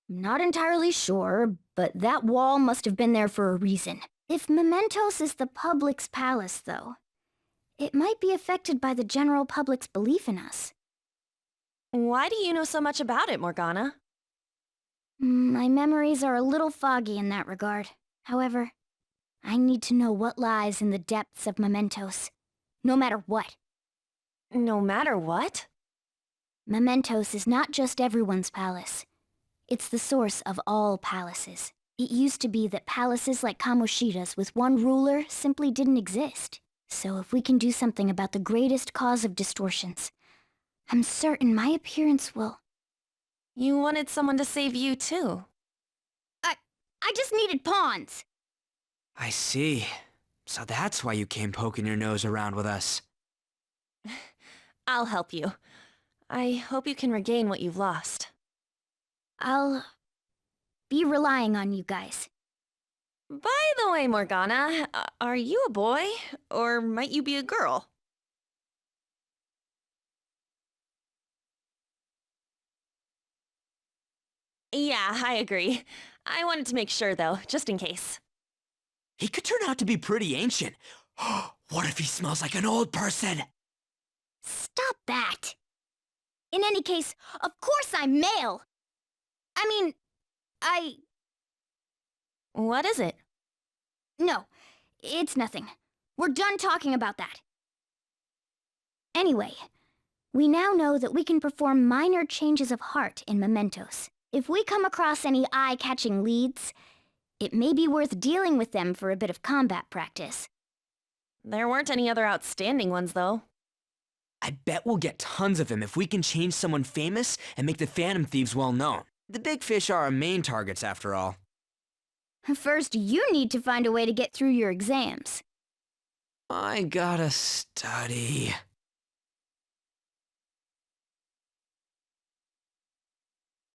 Not entirely sure, but that wall must have been there for a reason. If Mementos is the public's palace, though, it might be affected by the general public's belief in us. Why do you know so much about it, Morgana? My memories are a little foggy in that regard. However, I need to know what lies in the depths of Mementos. No matter what. No matter what? Mementos is not just everyone's palace. It's the source of all palaces. It used to be that palaces like Kamoshida's with one ruler simply didn't exist. So if we can do something about the greatest cause of distortions, I'm certain my appearance will... You wanted someone to save you, too. I just needed pawns! I see. So that's why you came poking your nose around with us. I'll help you. I hope you can regain what you've lost. I'll... be relying on you guys. By the way, Morgana, are you a boy? Or might you be a girl? Yeah, I agree. I wanted to make sure, though, just in case. He could turn out to be pretty ancient. What if he smells like an old person? Stop that! In any case, of course I'm male! I mean, What is it? No, it's nothing. We're done talking about that. Anyway, we now know that we can perform minor changes of heart in Mementos. If we come across any eye-catching leads, it may be worth dealing with them for a bit of combat practice. There weren't any other outstanding ones, though. I bet we'll get tons of them if we can change someone famous and make the Phantom Thieves well known. The big fish are our main targets, after all. First, you need to find a way to get through your exams. I gotta study.